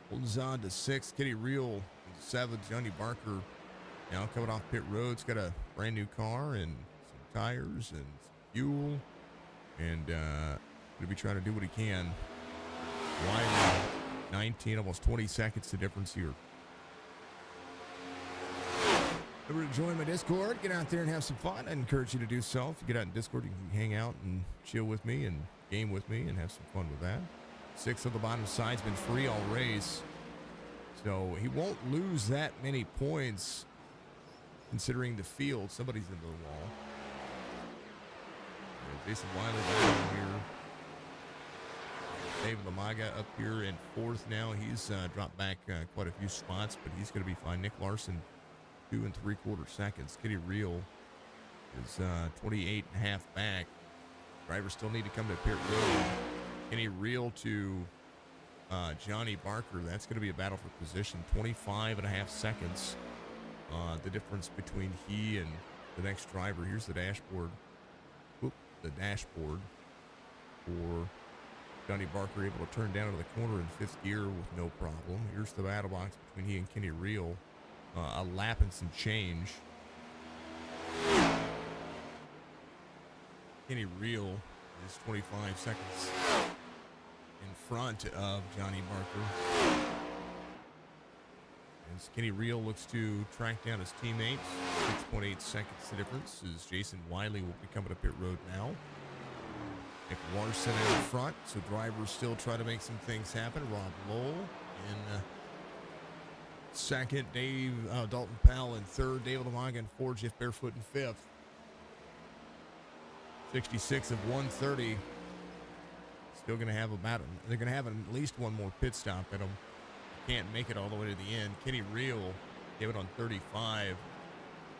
holds on to 6. Kenny Reel 7. Johnny Barker now coming off pit road. He's got a brand new car and some tires and some fuel. And going to be trying to do what he can. Wiley, 19, almost 20 seconds, the difference here. Remember to join my Discord. Get out there and have some fun. I encourage you to do so. If you get out in Discord, you can hang out and chill with me and game with me and have some fun with that. 6 on the bottom side's been free all race. So he won't lose that many points considering the field. Somebody's into the wall. Jason Wiley down here. David Lamaga up here in 4th now. He's dropped back quite a few spots, but he's going to be fine. Nick Larson, 2 3/4 seconds. Kenny Reel is 28 and a half back. Drivers still need to come to pit road. Kenny Reel to Johnny Barker. That's going to be a battle for position. 25 and a half seconds. The difference between he and the next driver. Here's the dashboard. The dashboard for Johnny Barker, able to turn down to the corner in 5th gear with no problem. Here's the battle box between he and Kenny Reel. A lap and some change. Kenny Reel is 25 seconds in front of Johnny Barker. As Kenny Reel looks to track down his teammates, 6.8 seconds the difference as Jason Wiley will be coming to pit road now. Nick Larson in front, so drivers still try to make some things happen. Rob Lowell in 2nd, Dalton Powell in 3rd, David Lamaga in 4th, Jeff Barefoot in 5th. 66 of 130. Still going to have they're going to have at least one more pit stop at them. Can't make it all the way to the end. Kenny Reel gave it on 35.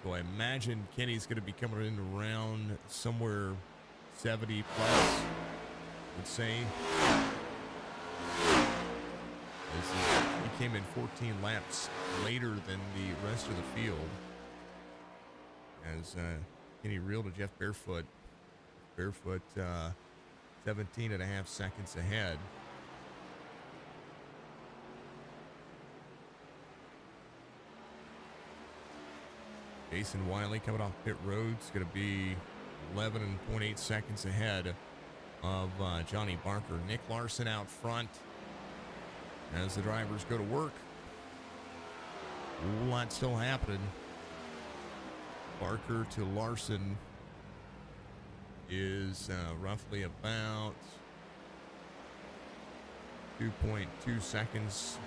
So I imagine Kenny's going to be coming in around somewhere 70 plus, I would say. He came in 14 laps later than the rest of the field. As Kenny Reel to Jeff Barefoot. Barefoot 17 and a half seconds ahead. Jason Wiley coming off pit road is going to be 11.8 seconds ahead of Johnny Barker. Nick Larson out front as the drivers go to work. A whole lot still happening. Barker to Larson is roughly about 2.2 seconds.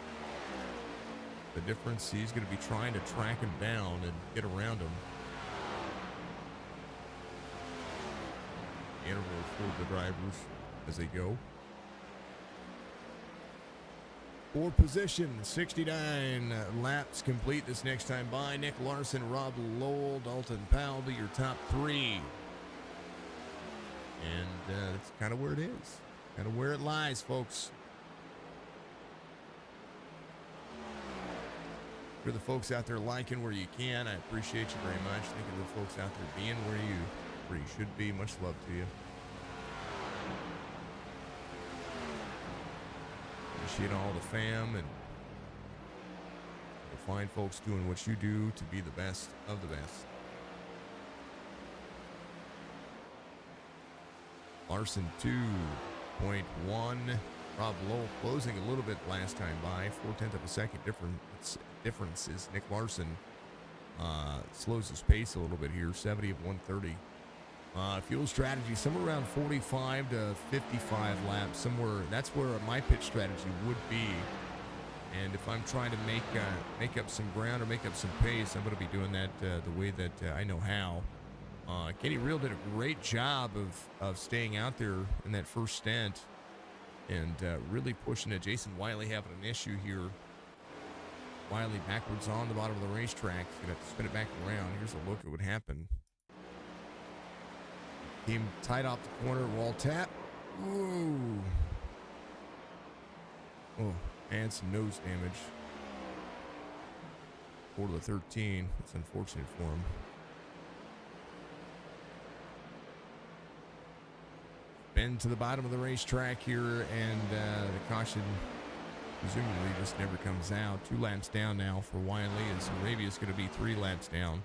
The difference, he's going to be trying to track him down and get around him. Interval for the drivers as they go. For position, 69 laps complete this next time by. Nick Larson, Rob Lowell, Dalton Powell be your top 3. And that's kind of where it is. Kind of where it lies, folks. For the folks out there liking where you can, I appreciate you very much. Thank you to the folks out there being where where you should be. Much love to you. Appreciate all the fam and the fine folks doing what you do to be the best of the best. Larson 2.1. Rob Lowell closing a little bit last time by. 0.4 of a second differences. Nick Larson slows his pace a little bit here. 70 of 130. Fuel strategy somewhere around 45 to 55 laps. Somewhere that's where my pit strategy would be. And if I'm trying to make up some ground or make up some pace, I'm going to be doing that the way that I know how. Kenny Reel did a great job of staying out there in that first stint and really pushing it. Jason Wiley having an issue here. Wiley backwards on the bottom of the racetrack. He's going to have to spin it back around. Here's a look at what happened. Came tight off the corner, wall tap. Ooh. Oh, and some nose damage. 4 to the 13. It's unfortunate for him. Bend to the bottom of the racetrack here, and the caution presumably just never comes out. 2 laps down now for Wiley, as Arabia's going to be 3 laps down.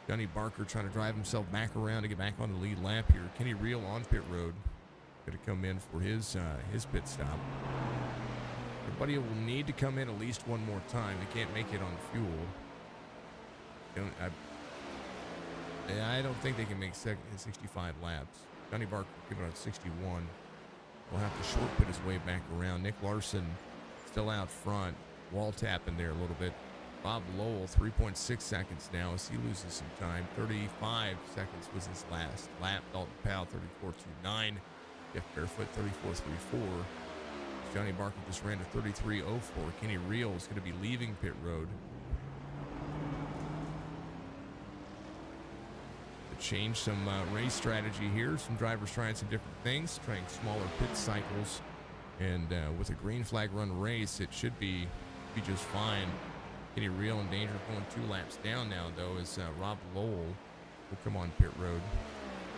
Johnny Barker trying to drive himself back around to get back on the lead lap here. Kenny Reel on pit road. Going to come in for his pit stop. Everybody will need to come in at least one more time. They can't make it on fuel. I don't think they can make 65 laps. Johnny Barker came out at 61. Will have to short pit his way back around. Nick Larson still out front. Wall tapping there a little bit. Bob Lowell, 3.6 seconds now as he loses some time. 35 seconds was his last lap. Dalton Powell, 34.29. Jeff Barefoot, 34.34. Johnny Barker just ran a 33.04. Kenny Reel is going to be leaving pit road. To change some race strategy here. Some drivers trying some different things, trying smaller pit cycles. And with a green flag run race, it should be just fine. Kenny Reel in danger of going 2 laps down now, though, as Rob Lowell will come on pit road.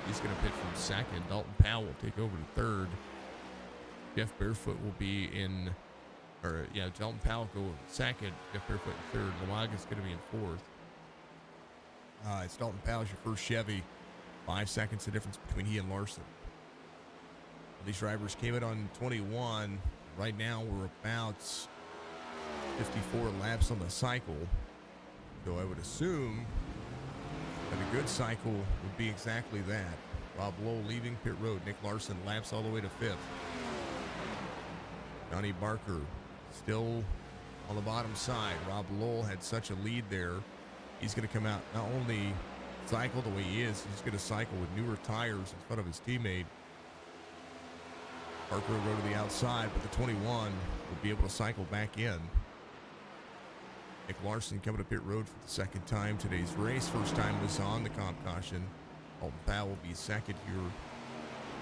He's going to pit from second. Dalton Powell will take over to third. Jeff Barefoot will be in, Dalton Powell will go second. Jeff Barefoot in third. Lawaga's going to be in fourth. It's Dalton Powell's your first Chevy. 5 seconds the difference between he and Larson. These drivers came in on 21. Right now we're about 54 laps on the cycle. So I would assume that a good cycle would be exactly that. Rob Lowell leaving pit road. Nick Larson laps all the way to 5th. Johnny Barker still on the bottom side. Rob Lowell had such a lead there. He's going to come out not only cycle the way he is, he's going to cycle with newer tires in front of his teammate. Barker will go to the outside, but the 21 will be able to cycle back in. Nick Larson coming to pit road for the second time today's race. First time was on the comp caution. Dalton Powell will be second here.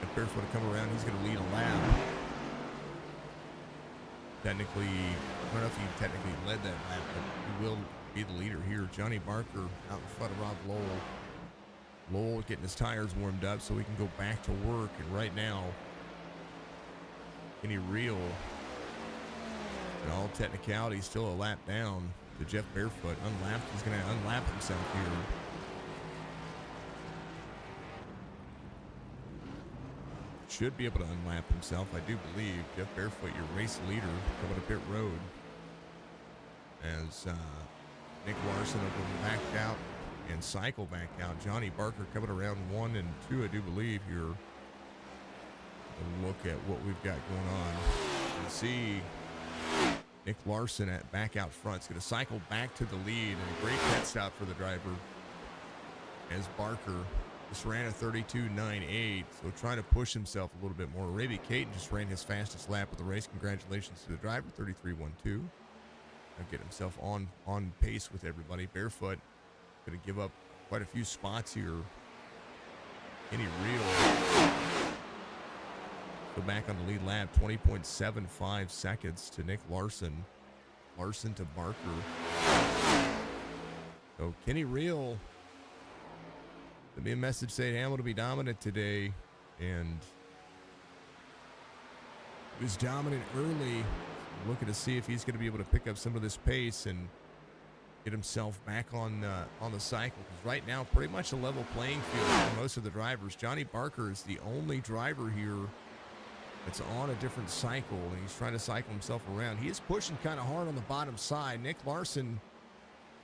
And Barefoot to come around. He's going to lead a lap. Technically, I don't know if he technically led that lap, but he will be the leader here. Johnny Barker out in front of Rob Lowell. Lowell getting his tires warmed up so he can go back to work. And right now, Kenny Reel, in all technicality, still a lap down to Jeff Barefoot. Unlapped. He's going to unlap himself here. Should be able to unlap himself, I do believe. Jeff Barefoot, your race leader, coming to pit road. As Nick Larson will go back out and cycle back out. Johnny Barker coming around 1 and 2, I do believe, here. And look at what we've got going on. You see Nick Larson back out front. He's going to cycle back to the lead, and a great pit stop for the driver as Barker just ran a 32.98, so trying to push himself a little bit more. Raby Caton just ran his fastest lap of the race. Congratulations to the driver, 33.12. I'll get himself on pace with everybody. Barefoot going to give up quite a few spots here. Kenny Reel go back on the lead lap, 20.75 seconds to Nick Larson. Larson to Barker. So Kenny Reel Sent me a message saying Hamilton will be dominant today, and he was dominant early. Looking to see if he's going to be able to pick up some of this pace and get himself back on the cycle. Because right now, pretty much a level playing field for most of the drivers. Johnny Barker is the only driver here that's on a different cycle, and he's trying to cycle himself around. He is pushing kind of hard on the bottom side. Nick Larson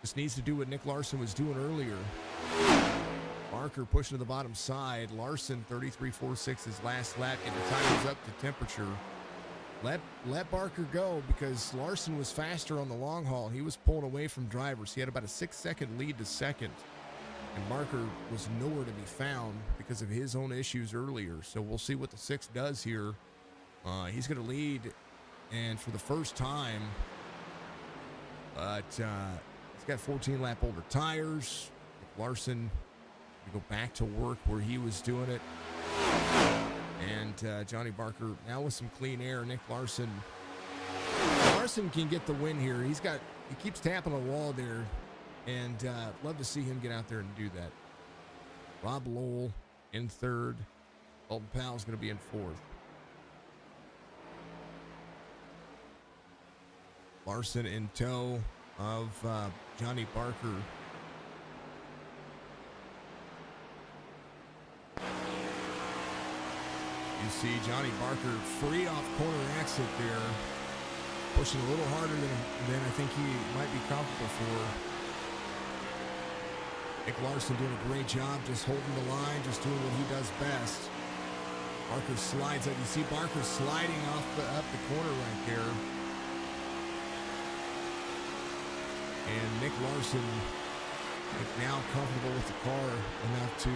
just needs to do what Nick Larson was doing earlier. Barker pushing to the bottom side. Larson 33.46 his last lap, and the time is up to temperature. Let Barker go, because Larson was faster on the long haul. He was pulling away from drivers. He had about a 6-second lead to second, and Barker was nowhere to be found because of his own issues earlier. So we'll see what the 6 does here. He's going to lead, and for the first time, but he's got 14-lap older tires. Larson to go back to work where he was doing it. And Johnny Barker now with some clean air. Nick Larson. Larson can get the win here. He keeps tapping the wall there, and love to see him get out there and do that. Rob Lowell in third. Dalton Powell's going to be in fourth. Larson in tow of Johnny Barker. You see Johnny Barker free off corner exit there, pushing a little harder than I think he might be comfortable for. Nick Larson doing a great job just holding the line, just doing what he does best. Barker slides up. You see Barker sliding up the corner right there. And Nick Larson now comfortable with the car enough to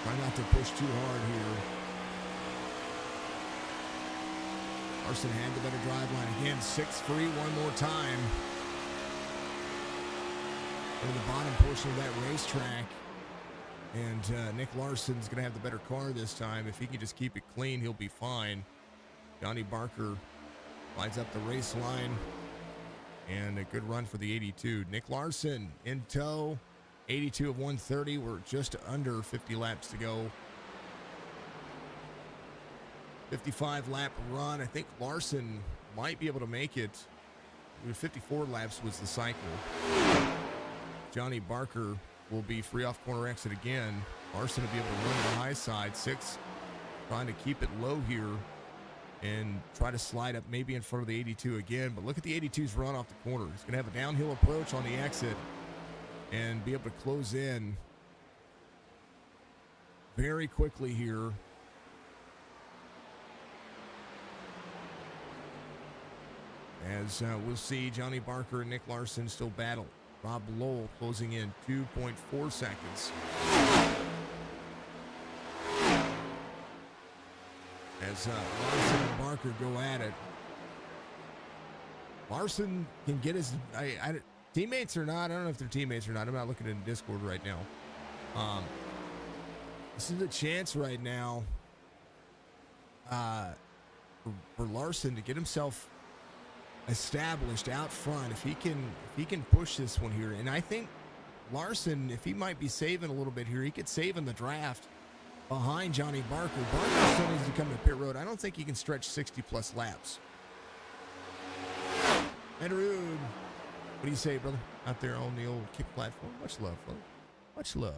try not to push too hard here. Larson had the better drive line again. 6 free one more time. In the bottom portion of that racetrack. And Nick Larson's going to have the better car this time. If he can just keep it clean, he'll be fine. Johnny Barker lines up the race line. And a good run for the 82. Nick Larson in tow. 82 of 130. We're just under 50 laps to go. 55 lap run. I think Larson might be able to make it. 54 laps was the cycle. Johnny Barker will be free off corner exit again. Larson will be able to run the high side. 6 trying to keep it low here and try to slide up maybe in front of the 82 again. But look at the 82's run off the corner. He's going to have a downhill approach on the exit and be able to close in very quickly here. As we'll see Johnny Barker and Nick Larson still battle. Rob Lowell closing in 2.4 seconds. As Larson and Barker go at it. Larson can get his teammates or not. I don't know if they're teammates or not. I'm not looking in Discord right now. This is a chance right now for Larson to get himself established out front. If he can push this one here, and I think Larson, if he might be saving a little bit here, he could save in the draft behind Johnny Barker. Barker still needs to come to pit road. I don't think he can stretch 60 plus laps. And Rude, what do you say, brother? Out there on the old kick platform. Much love, brother. Much love.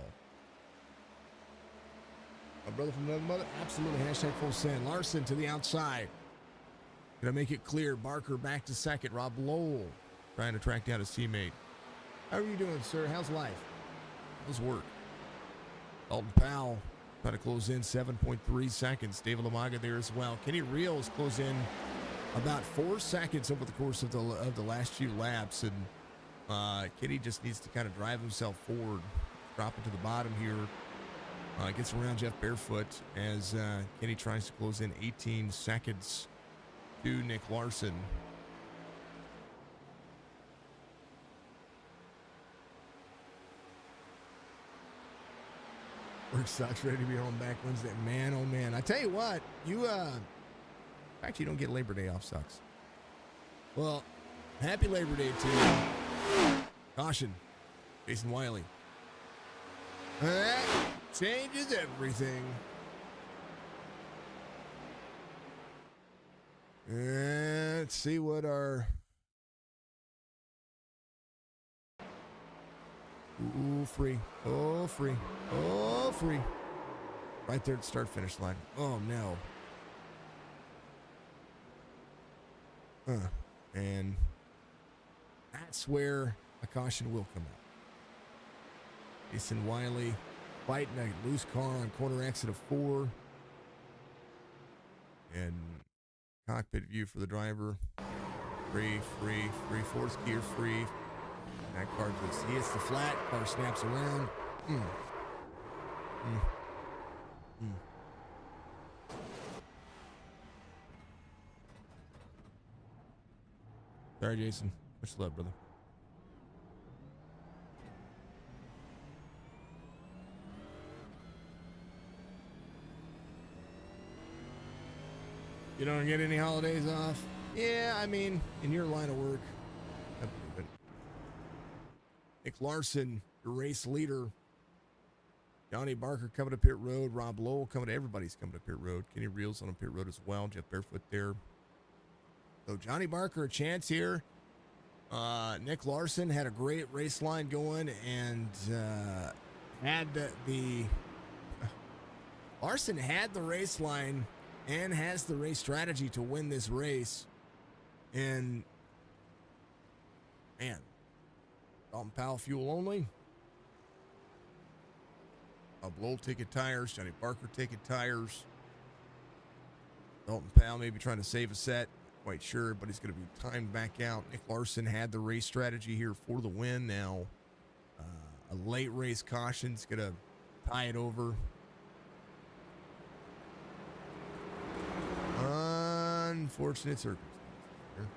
My brother from another mother. Absolutely. Hashtag full send. Larson to the outside. Gonna make it clear. Barker back to second. Rob Lowell trying to track down his teammate. How are you doing, sir? How's life? How's work? Dalton Powell trying to close in 7.3 seconds. David Lamaga there as well. Kenny Reels close in about 4 seconds over the course of the last few laps, and Kenny just needs to kind of drive himself forward, drop it to the bottom here. Gets around Jeff Barefoot as Kenny tries to close in 18 seconds to Nick Larson. Work sucks. Ready to be home back Wednesday. Man, oh man. I tell you what, you actually don't get Labor Day off sucks. Well, happy Labor Day to Caution, Jason Wiley. That changes everything. Let's see what our... Ooh, free. Oh, free. Oh, free. Right there at the start-finish line. Oh, no. And that's where a caution will come out. Jason Wiley fighting a loose car on corner exit of 4. And cockpit view for the driver. Free. Fourth gear free. That car just hits the flat. Car snaps around. Sorry, Jason. Much love, brother. You don't get any holidays off? Yeah, I mean, in your line of work. I believe it. Nick Larson, your race leader. Johnny Barker coming to pit road. Rob Lowell coming to... Everybody's coming to pit road. Kenny Reels on a pit road as well. Jeff Barefoot there. So Johnny Barker, a chance here. Nick Larson had a great race line going and had the... Larson had the race line and has the race strategy to win this race. And, man, Dalton Powell fuel only. Lowell ticket tires. Johnny Barker ticket tires. Dalton Powell maybe trying to save a set. Quite sure, but he's going to be timed back out. Nick Larson had the race strategy here for the win. Now, a late race caution is going to tie it over. Unfortunate circumstances here.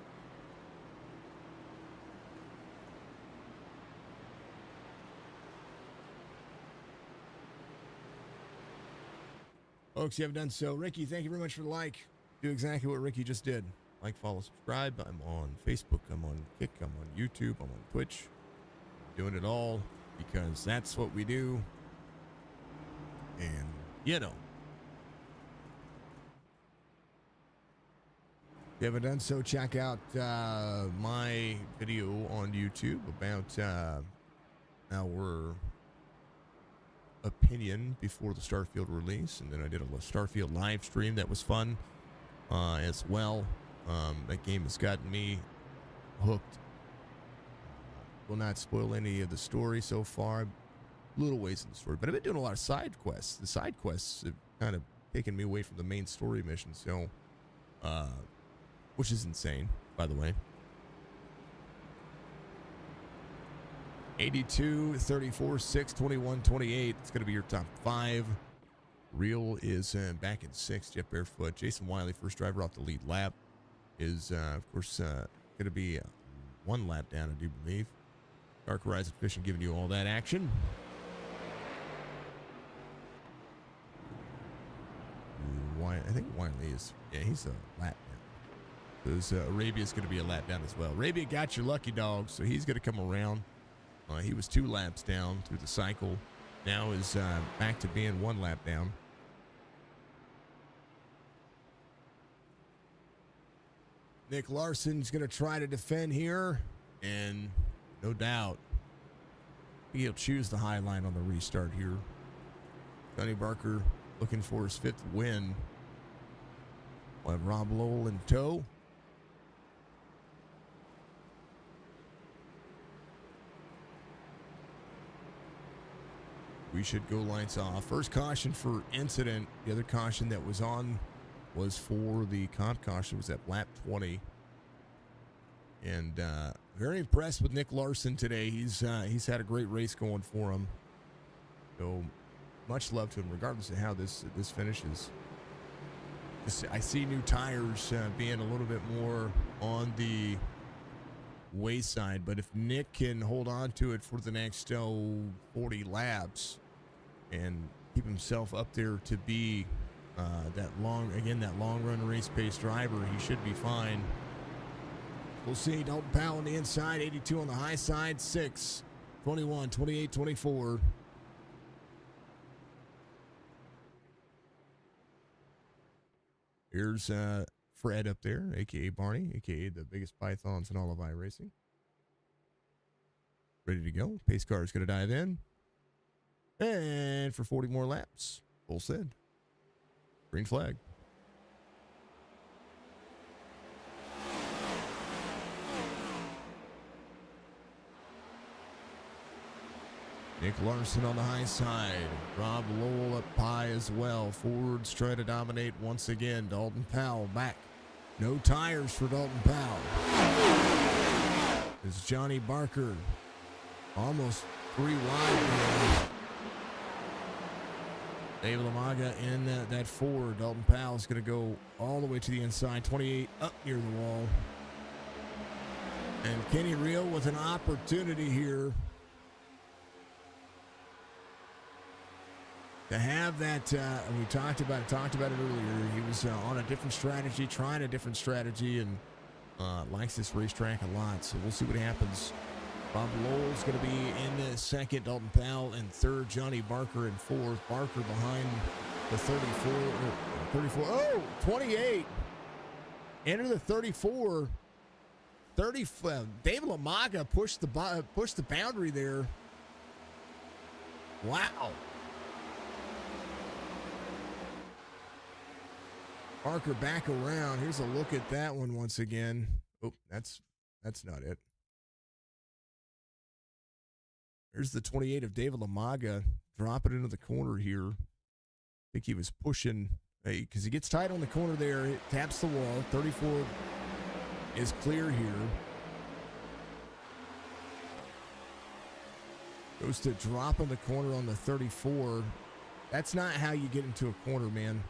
Folks, you haven't done so. Ricky, thank you very much for the like. Do exactly what Ricky just did. Like, follow, subscribe. I'm on Facebook. I'm on Kick. I'm on YouTube. I'm on Twitch. I'm doing it all because that's what we do. And, you know. If you haven't done so, check out my video on YouTube about our opinion before the Starfield release. And then I did a Starfield live stream that was fun as well. That game has gotten me hooked. Will not spoil any of the story so far. Little ways in the story, but I've been doing a lot of side quests. The side quests have kind of taken me away from the main story mission, so which is insane, by the way. 82, 34, 6, 21, 28. It's going to be your top 5. Real is back in 6th. Jeff Barefoot. Jason Wiley, first driver off the lead lap, is, of course, going to be 1 lap down, I do believe. Dark Horizon Fishing giving you all that action. I think Wiley is, yeah, he's a lap down. Because Arabia's going to be a lap down as well. Arabia got your lucky dog, so he's going to come around. He was 2 laps down through the cycle. Now is back to being 1 lap down. Nick Larson's going to try to defend here, and no doubt he'll choose the high line on the restart here. Johnny Barker looking for his 5th win. We'll have Rob Lowell in tow. We should go lights off. First caution for incident. The other caution that was on was for the comp caution, was at lap 20. And very impressed with Nick Larson today. He's had a great race going for him. So much love to him, regardless of how this finishes. I see new tires being a little bit more on the wayside, but if Nick can hold on to it for the next 40 laps and keep himself up there to be that long run race pace driver, he should be fine. We'll see. Dalton Powell on the inside, 82 on the high side, 6, 21, 28, 24. Here's Fred up there, a.k.a. Barney, a.k.a. the biggest pythons in all of iRacing. Ready to go. Pace car is going to dive in. And for 40 more laps, full said. Green flag. Nick Larson on the high side. Rob Lowell up high as well. Forwards try to dominate once again. Dalton Powell back. No tires for Dalton Powell. It's Johnny Barker. Almost 3 wide. David Lamaga in that 4. Dalton Powell is going to go all the way to the inside. 28 up near the wall. And Kenny Reel with an opportunity here to have that, we talked about it earlier. He was on a different strategy, trying a different strategy, and likes this racetrack a lot. So we'll see what happens. Bob Lowell's going to be in the second. Dalton Powell in third. Johnny Barker in fourth. Barker behind the 34. Oh, 28. Enter the 34. David Lamaga pushed the boundary there. Wow. Barker back around. Here's a look at that one once again. Oh, that's not it. There's the 28 of David Lamaga. Drop it into the corner here. I think he was pushing, because he gets tight on the corner there. It taps the wall. 34 is clear here. Goes to drop in the corner on the 34. That's not how you get into a corner, man.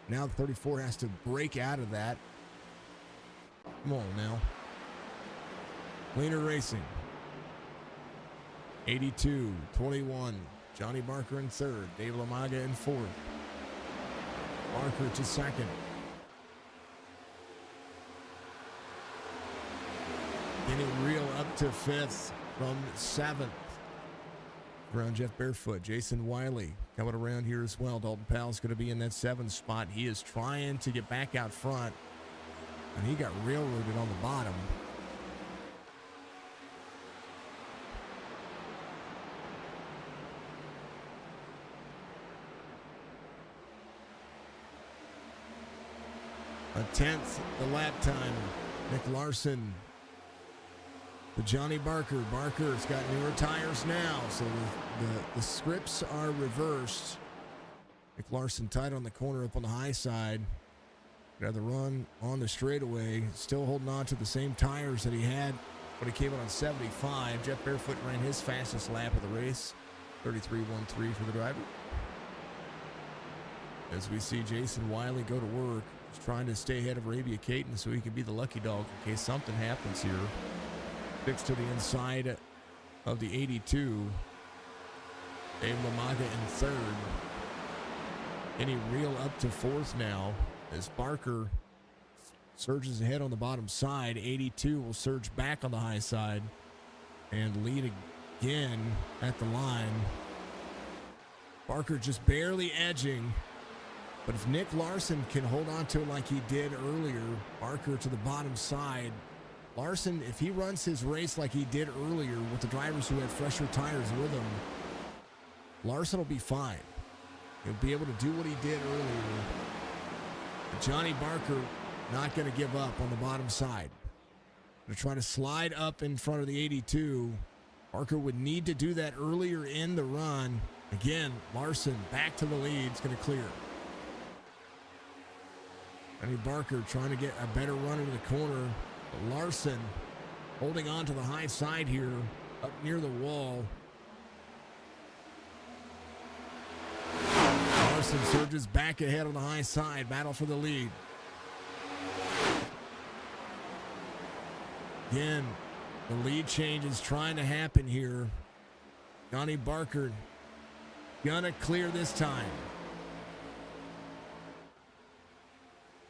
Now the 34 has to break out of that. Come on now. Cleaner Racing. 82, 21. Johnny Barker in third. Dave Lamaga in fourth. Barker to second. Getting Reel up to fifth from seventh. Around Jeff Barefoot. Jason Wiley coming around here as well. Dalton Powell's going to be in that 7th spot. He is trying to get back out front, and he got railroaded on the bottom. A 10th the lap time. Nick Larson. The Johnny Barker. Barker's got newer tires now, so the scripts are reversed. Nick Larson tight on the corner up on the high side. Got the run on the straightaway. Still holding on to the same tires that he had when he came in on 75. Jeff Barefoot ran his fastest lap of the race. 33.13 for the driver. As we see Jason Wiley go to work. He's trying to stay ahead of Arabia Caton so he can be the lucky dog in case something happens here. Sticks to the inside of the 82. Dave Lamaga in third. Any Reel up to fourth now as Barker surges ahead on the bottom side. 82 will surge back on the high side and lead again at the line. Barker just barely edging. But if Nick Larson can hold on to it like he did earlier, Barker to the bottom side, Larson, if he runs his race like he did earlier with the drivers who had fresher tires with him, Larson will be fine. He'll be able to do what he did earlier. But Johnny Barker not going to give up on the bottom side. Going to try to slide up in front of the 82. Barker would need to do that earlier in the run. Again, Larson back to the lead. It's going to clear. Johnny Barker trying to get a better run into the corner. Larson holding on to the high side here up near the wall. Larson surges back ahead on the high side. Battle for the lead. Again, the lead change is trying to happen here. Johnny Barker gonna clear this time.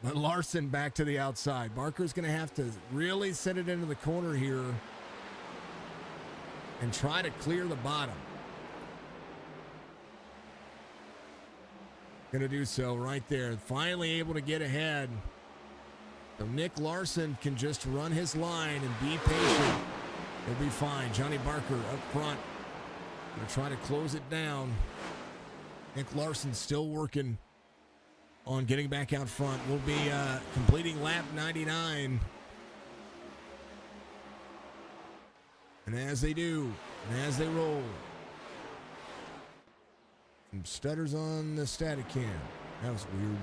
But Larson back to the outside. Barker's going to have to really set it into the corner here and try to clear the bottom. Going to do so right there. Finally able to get ahead. So Nick Larson can just run his line and be patient. He'll be fine. Johnny Barker up front. Going to try to close it down. Nick Larson still working on getting back out front. We'll be completing lap 99. And as they do, and as they roll, some stutters on the static cam. That was weird.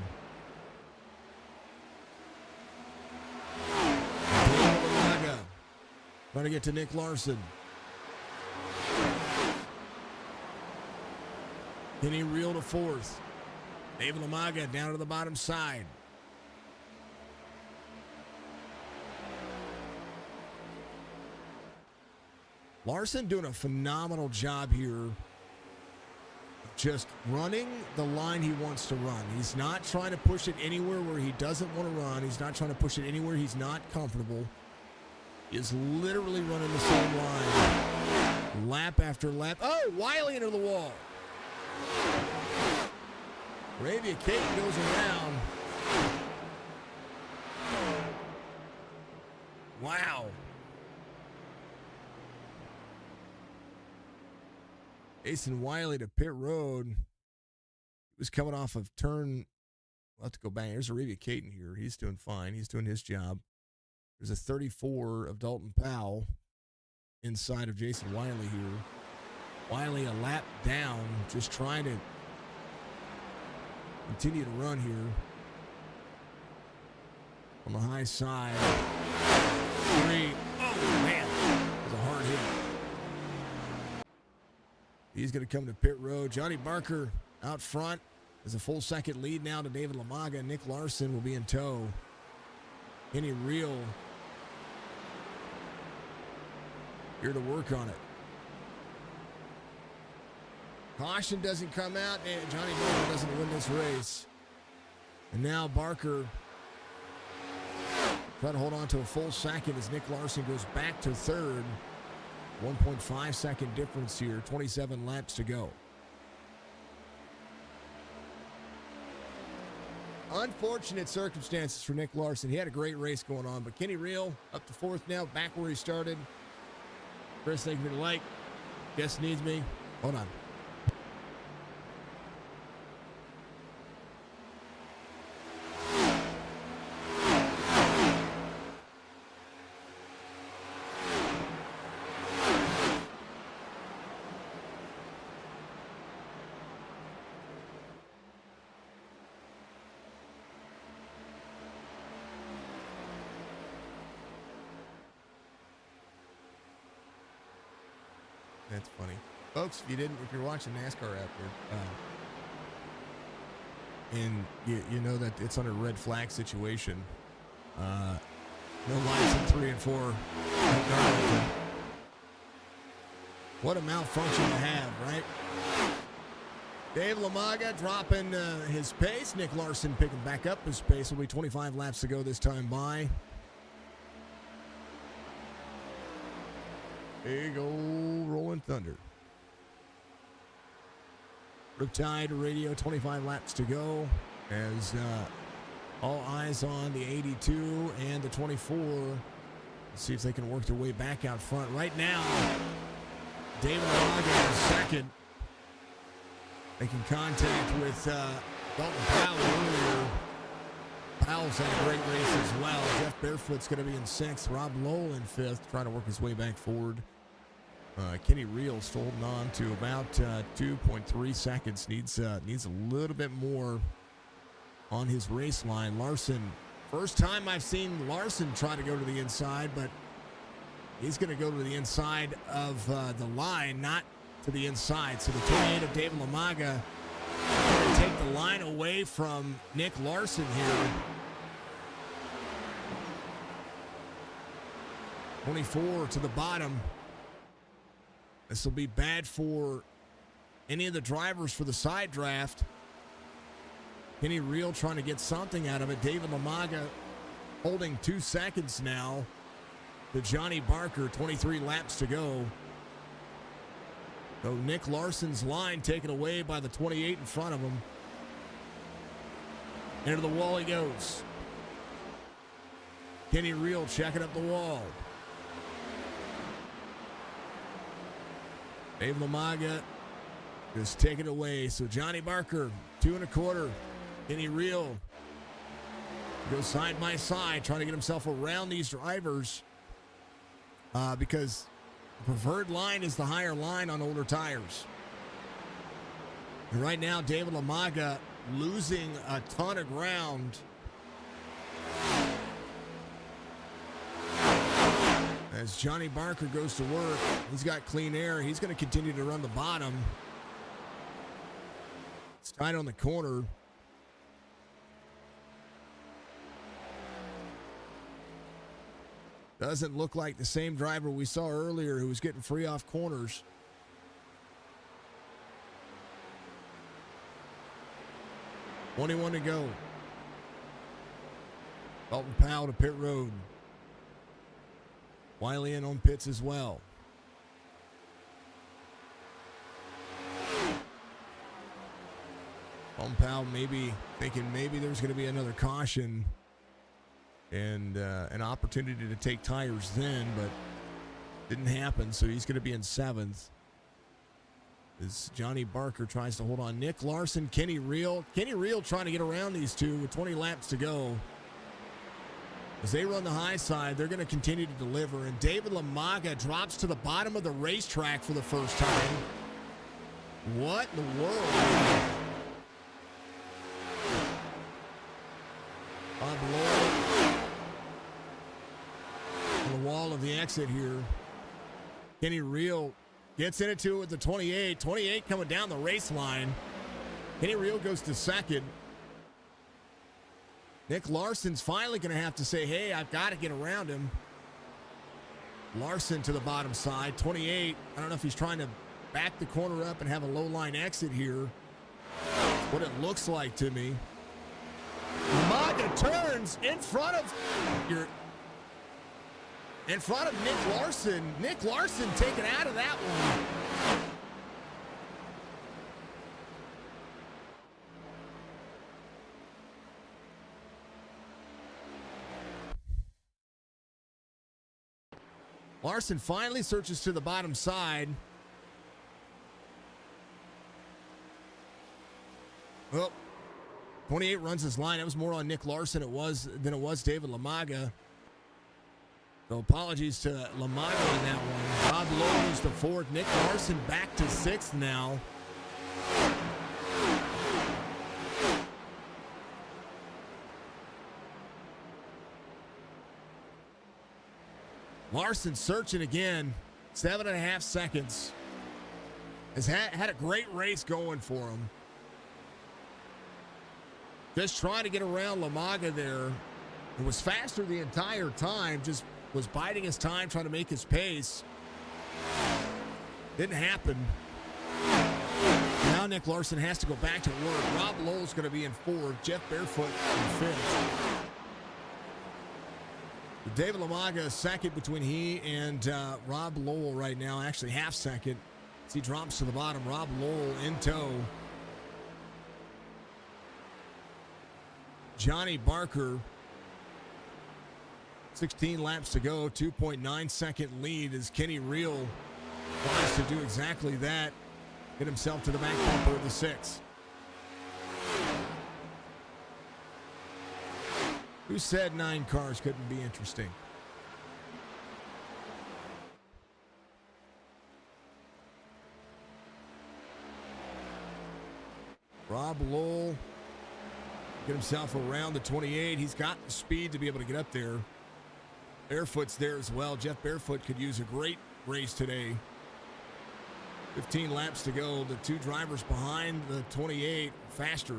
Trying to get to Nick Larson. Kenny Reel to fourth. David Lamaga down to the bottom side. Larson doing a phenomenal job here. Just running the line he wants to run. He's not trying to push it anywhere where he doesn't want to run. He's not trying to push it anywhere he's not comfortable. Is literally running the same line. Lap after lap. Oh, Wiley into the wall. Arabia Kate goes around. Wow. Jason Wiley to pit road. He was coming off of turn. We'll have to go back. There's Arabia Caton here. He's doing fine. He's doing his job. There's a 34 of Dalton Powell inside of Jason Wiley here. Wiley a lap down, just trying to continue to run here. On the high side. 3. Oh, man. That was a hard hit. He's going to come to pit road. Johnny Barker out front. There's a full second lead now to David Lamaga. Nick Larson will be in tow. Kenny Reel here to work on it. Caution doesn't come out, and Johnny Barker doesn't win this race. And now Barker trying to hold on to a full second as Nick Larson goes back to third. 1.5 second difference here, 27 laps to go. Unfortunate circumstances for Nick Larson. He had a great race going on, but Kenny Reel up to fourth now, back where he started. Chris, thank you for the like. Guest needs me. Hold on. That's funny. Folks, if you're watching NASCAR out there, and you know that it's under a red flag situation, no lights in 3 and 4. What a malfunction to have, right? Dave Lamaga dropping his pace. Nick Larson picking back up his pace. Will be 25 laps to go this time by. Big old rolling thunder. Riptide radio, 25 laps to go as all eyes on the 82 and the 24. Let's see if they can work their way back out front. Right now, David Lamaga is second. Making contact with Dalton Powell earlier. Powell's had a great race as well. Jeff Barefoot's going to be in sixth. Rob Lowell in fifth, trying to work his way back forward. Kenny Reel's holding on to about 2.3 seconds. Needs a little bit more on his race line. Larson, first time I've seen Larson try to go to the inside, but he's going to go to the inside of the line, not to the inside. So the 28 of David Lamaga going to take the line away from Nick Larson here. 24 to the bottom. This will be bad for any of the drivers for the side draft. Kenny Reel trying to get something out of it. David Lamaga holding 2 seconds now to Johnny Barker, 23 laps to go. So Nick Larson's line taken away by the 28 in front of him. Into the wall he goes. Kenny Reel checking up the wall. Dave Lamaga just take it away. So Johnny Barker, 2 1/4. Kenny Reel goes side by side, trying to get himself around these drivers because the preferred line is the higher line on older tires. And right now, David Lamaga losing a ton of ground. As Johnny Barker goes to work, he's got clean air. He's going to continue to run the bottom. It's tight on the corner. Doesn't look like the same driver we saw earlier who was getting free off corners. $21 to go. Dalton Powell to pit road. Wiley in on pits as well. Dalton Powell maybe thinking maybe there's going to be another caution and an opportunity to take tires then, but didn't happen, so he's going to be in 7th. As Johnny Barker tries to hold on. Nick Larson, Kenny Reel. Kenny Reel trying to get around these two with 20 laps to go. As they run the high side, they're going to continue to deliver. And David Lamaga drops to the bottom of the racetrack for the first time. What in the world? Bob Lowell on the wall of the exit here. Kenny Reel gets into it with the 28. 28 coming down the race line. Kenny Reel goes to second. Nick Larson's finally going to have to say, hey, I've got to get around him. Larson to the bottom side. 28. I don't know if he's trying to back the corner up and have a low line exit here. That's what it looks like to me. Lamaga turns in front of Nick Larson. Nick Larson taken out of that one. Larson finally searches to the bottom side. Well, 28 runs his line. It was more on Nick Larson than it was David Lamaga. So apologies to Lamaga in that one. Bob Lowe moves to 4th. Nick Larson back to 6th now. Larson searching again. 7.5 seconds. Has had a great race going for him. Just trying to get around Lamaga there. It was faster the entire time. Just was biding his time, trying to make his pace. Didn't happen. Now Nick Larson has to go back to work. Rob Lowell's going to be in 4th. Jeff Barefoot in 5th. David Lamaga second between he and Rob Lowell right now. Actually, half second. As he drops to the bottom. Rob Lowell in tow. Johnny Barker. 16 laps to go. 2.9 second lead as Kenny Reel tries to do exactly that. Get himself to the back bumper of the 6. Who said 9 cars couldn't be interesting? Rob Lowell get himself around the 28. He's got the speed to be able to get up there. Barefoot's there as well. Jeff Barefoot could use a great race today. 15 laps to go. The 2 drivers behind the 28 faster.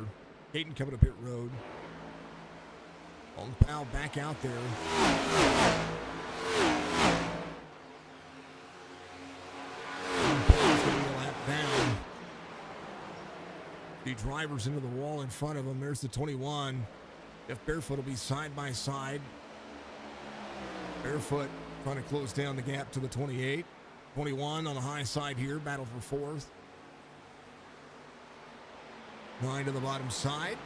Hayden coming to pit road. Dalton Powell back out there. Down. The drivers into the wall in front of him. There's the 21. Jeff Barefoot will be side by side. Barefoot trying to close down the gap to the 28. 21 on the high side here. Battle for 4th. 9 to the bottom side.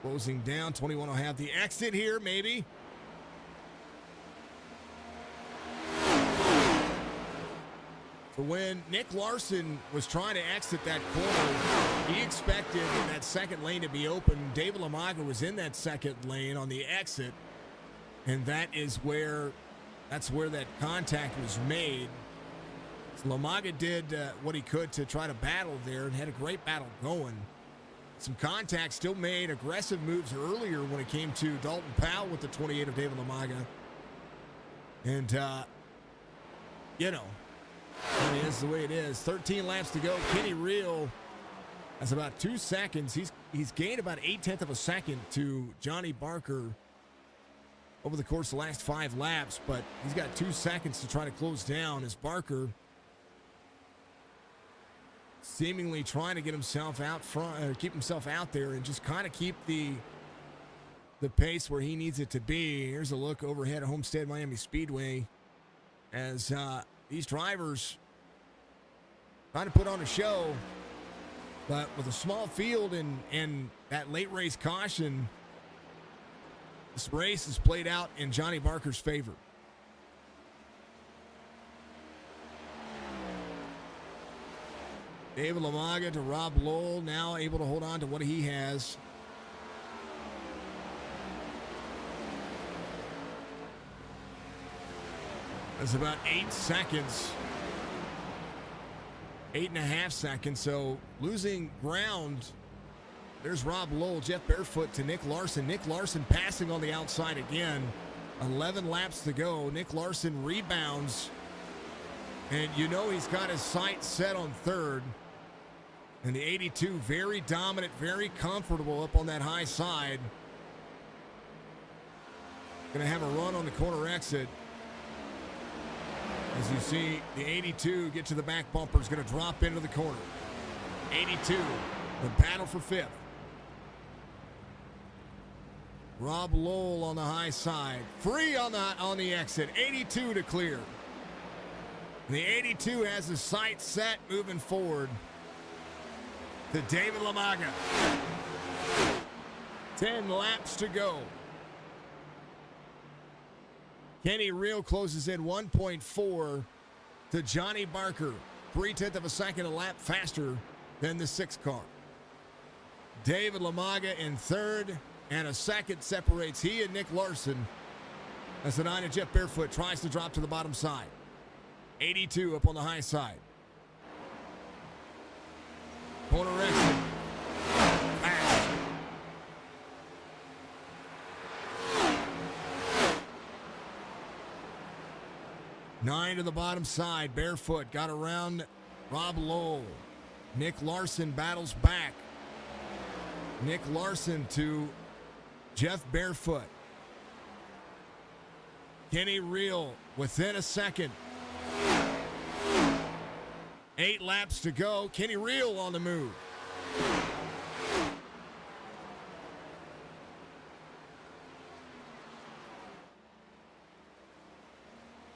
Closing down. 21 will have the exit here, maybe. So when Nick Larson was trying to exit that corner, he expected that second lane to be open. David Lamaga was in that second lane on the exit, and that's where that contact was made. So Lamaga did what he could to try to battle there and had a great battle going. Some contact still made, aggressive moves earlier when it came to Dalton Powell with the 28 of David Lamaga. And, I mean, this is the way it is. 13 laps to go. Kenny Reel has about 2 seconds. He's gained about 0.8 of a second to Johnny Barker over the course of the last 5 laps, but he's got 2 seconds to try to close down as Barker seemingly trying to get himself out front, keep himself out there and just kind of keep the pace where he needs it to be. Here's a look overhead at Homestead Miami Speedway as these drivers trying to put on a show, but with a small field and that late race caution, this race is played out in Johnny Barker's favor. David Lamaga to Rob Lowell, now able to hold on to what he has. That's about 8 seconds. 8.5 seconds. So losing ground. There's Rob Lowell, Jeff Barefoot to Nick Larson. Nick Larson passing on the outside again. 11 laps to go. Nick Larson rebounds. And he's got his sights set on third. And the 82, very dominant, very comfortable up on that high side. Going to have a run on the corner exit. As you see, the 82 get to the back bumper, is going to drop into the corner. 82, the battle for fifth. Rob Lowell on the high side. Free on the exit. 82 to clear. And the 82 has his sights set moving forward to David Lamaga. 10 laps to go. Kenny Reel closes in 1.4 to Johnny Barker. 0.3 of a second a lap faster than the 6 car. David Lamaga in third, and a second separates he and Nick Larson as the 9 of Jeff Barefoot tries to drop to the bottom side. 82 up on the high side. Corner exit. Pass. Nine to the bottom side. Barefoot got around Rob Lowell. Nick Larson battles back. Nick Larson to Jeff Barefoot. Kenny Reel within a second. 8 laps to go. Kenny Reel on the move.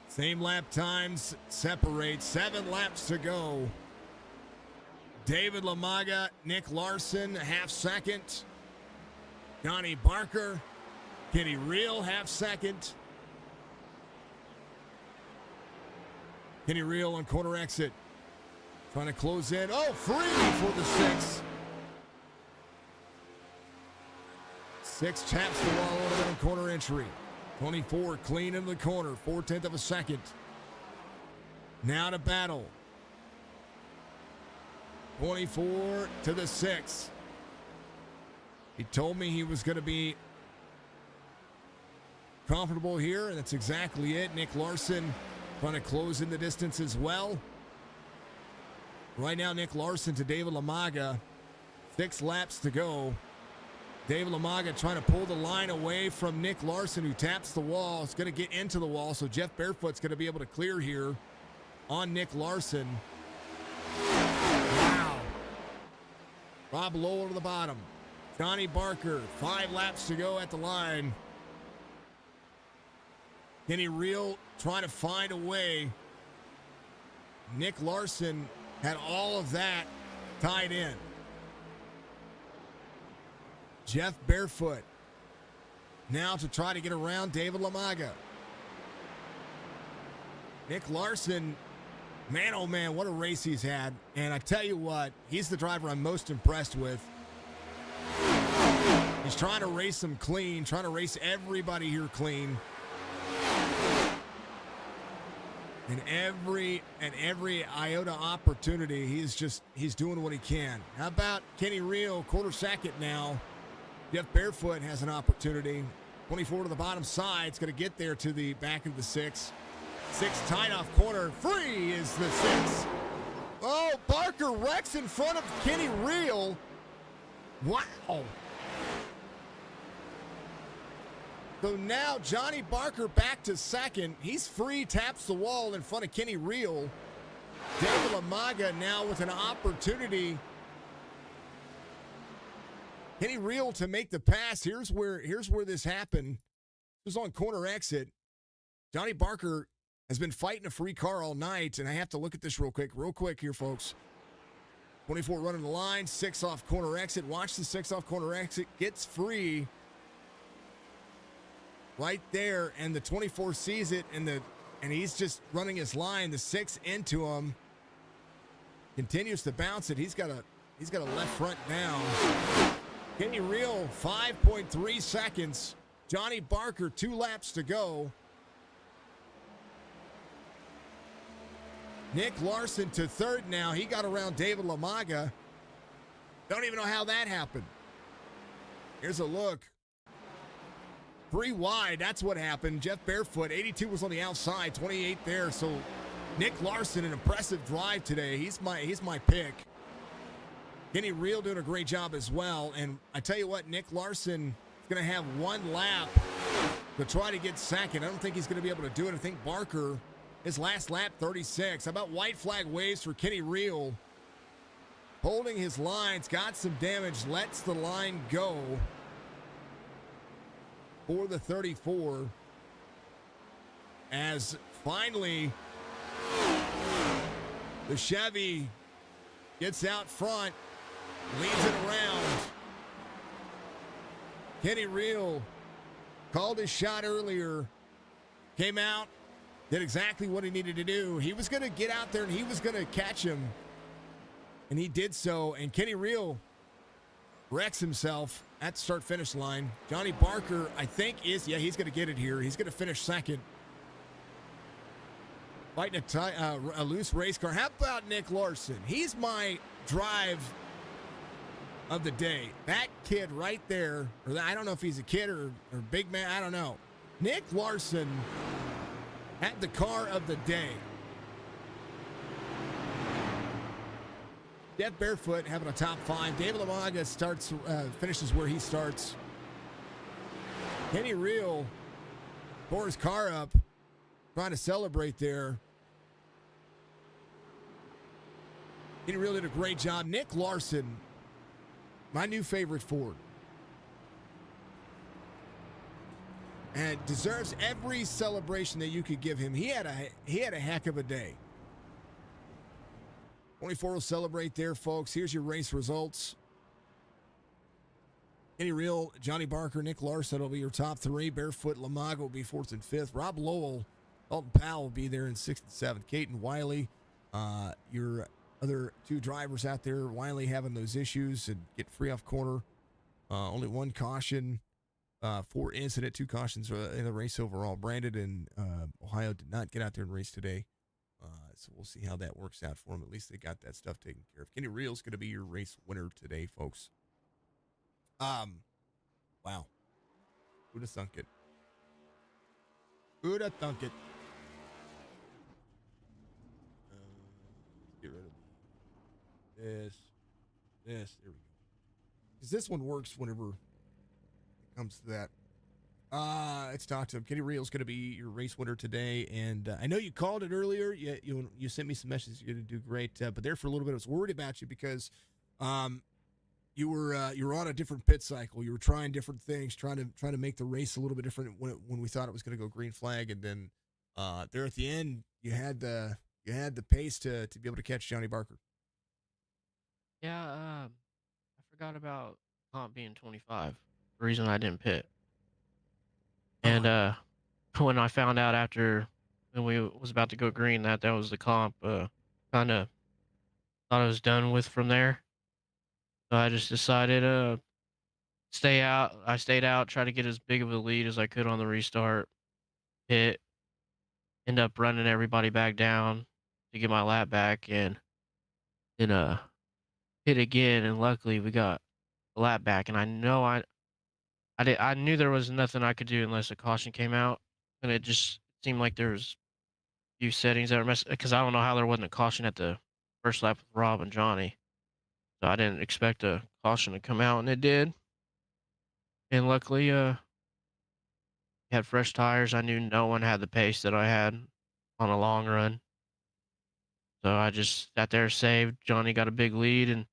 Same lap times separate. 7 laps to go. David Lamaga, Nick Larson, half second. Johnny Barker, Kenny Reel, half second. Kenny Reel on corner exit. Trying to close in. Oh, free for the 6. 6 taps the wall over the corner entry. 24 clean into the corner. 0.4 of a second. Now to battle. 24 to the 6. He told me he was going to be comfortable here, and that's exactly it. Nick Larson trying to close in the distance as well. Right now, Nick Larson to David Lamaga. 6 laps to go. David Lamaga trying to pull the line away from Nick Larson, who taps the wall. It's going to get into the wall, so Jeff Barefoot's going to be able to clear here on Nick Larson. Wow. Rob Lowell to the bottom. Johnny Barker, 5 laps to go at the line. Kenny Reel trying to find a way. Nick Larson had all of that tied in. Jeff Barefoot now to try to get around David Lamaga. Nick Larson, man, oh man, what a race he's had. And I tell you what, he's the driver I'm most impressed with. He's trying to race them clean, trying to race everybody here clean. And every iota opportunity, he's doing what he can. How about Kenny Reel, quarter second now. Jeff Barefoot has an opportunity. 24 to the bottom side. It's going to get there to the back of the 6. 6 tied off corner. Free is the 6. Oh, Barker wrecks in front of Kenny Reel. Wow. So now Johnny Barker back to second. He's free, taps the wall in front of Kenny Reel. David Lamaga now with an opportunity. Kenny Reel to make the pass. Here's where this happened. It was on corner exit. Johnny Barker has been fighting a free car all night, and I have to look at this real quick here, folks. 24 running the line, 6 off corner exit. Watch the 6 off corner exit. Gets free right there, and the 24 sees it, and he's just running his line. The 6 into him. Continues to bounce it. He's got a left front down. Kenny Reel, 5.3 seconds. Johnny Barker, 2 laps to go. Nick Larson to third now. He got around David Lamaga. Don't even know how that happened. Here's a look. 3 wide, that's what happened. Jeff Barefoot, 82 was on the outside, 28 there. So Nick Larson, an impressive drive today. He's my pick. Kenny Reel doing a great job as well. And I tell you what, Nick Larson is going to have 1 lap to try to get second. I don't think he's going to be able to do it. I think Barker, his last lap, 36. How about white flag waves for Kenny Reel? Holding his lines, got some damage, lets the line go for the 34. As finally the Chevy gets out front, leads it around. Kenny Reel called his shot earlier, came out, did exactly what he needed to do. He was going to get out there and he was going to catch him, and he did so. And Kenny Reel wrecks himself at the start-finish line. Johnny Barker, I think, he's going to get it here. He's going to finish second. Fighting a loose race car. How about Nick Larson? He's my drive of the day. That kid right there, or I don't know if he's a kid or big man, I don't know. Nick Larson had the car of the day. Jeff Barefoot having a top 5. David Lamaga finishes where he starts. Kenny Reel tore his car up, trying to celebrate there. Kenny Reel did a great job. Nick Larson, my new favorite Ford, and deserves every celebration that you could give him. He had a heck of a day. 24 will celebrate there, folks. Here's your race results. Kenny Reel, Johnny Barker, Nick Larson will be your top 3. Barefoot, Lamaga will be 4th and 5th. Rob Lowell, Dalton Powell will be there in 6th and 7th. Caden Wiley, your other 2 drivers out there. Wiley having those issues and get free off corner. Only 1 caution. 4 incident, 2 cautions in the race overall. Brandon and Ohio did not get out there and race today. So we'll see how that works out for them. At least they got that stuff taken care of. Kenny Reel's going to be your race winner today, folks. Wow. Who'd have thunk it? Who'd have thunk it? Let's get rid of this. There we go. Because this one works whenever it comes to that. Let's talk to him. Kenny Reel's going to be your race winner today, and I know you called it earlier. You sent me some messages. You're going to do great, but there for a little bit, I was worried about you because you were on a different pit cycle. You were trying different things, trying to make the race a little bit different when we thought it was going to go green flag, and then there at the end you had the pace to be able to catch Johnny Barker. Yeah, I forgot about comp being 25. The reason I didn't pit. And Oh, when I found out after when we was about to go green that that was the comp, kind of thought I was done with from there. So I just decided stay out. I stayed out, try to get as big of a lead as I could on the restart, pit, end up running everybody back down to get my lap back, and then hit again. And luckily we got a lap back. And I knew there was nothing I could do unless a caution came out, and it just seemed like there was a few settings that were messed because I don't know how there wasn't a caution at the first lap with Rob and Johnny. So I didn't expect a caution to come out, and it did. And luckily, had fresh tires. I knew no one had the pace that I had on a long run. So I just sat there, saved. Johnny got a big lead and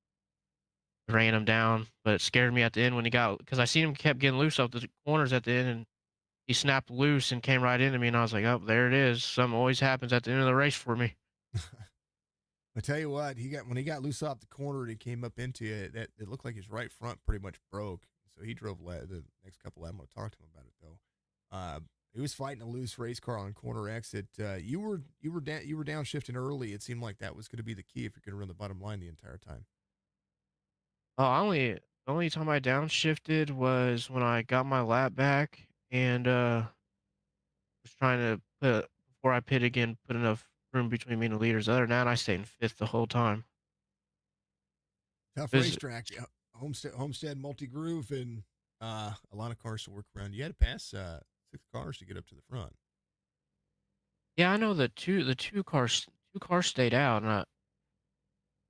ran him down. But it scared me at the end when he got, because I seen him kept getting loose off the corners at the end, and he snapped loose and came right into me. And I was like, oh, there it is. Something always happens at the end of the race for me. I tell you what, when he got loose off the corner and he came up into it, that it looked like his right front pretty much broke. So he drove the next couple of them. I'm going to talk to him about it though. He was fighting a loose race car on corner exit. You were downshifting early. It seemed like that was going to be the key if you're going to run the bottom line the entire time. The only time I downshifted was when I got my lap back and was trying to put before I pit again, put enough room between me and the leaders. Other than that, I stayed in fifth the whole time. Tough It was, racetrack, yeah. Homestead multi groove, and a lot of cars to work around. You had to pass 6 cars to get up to the front. yeah, I know two cars stayed out,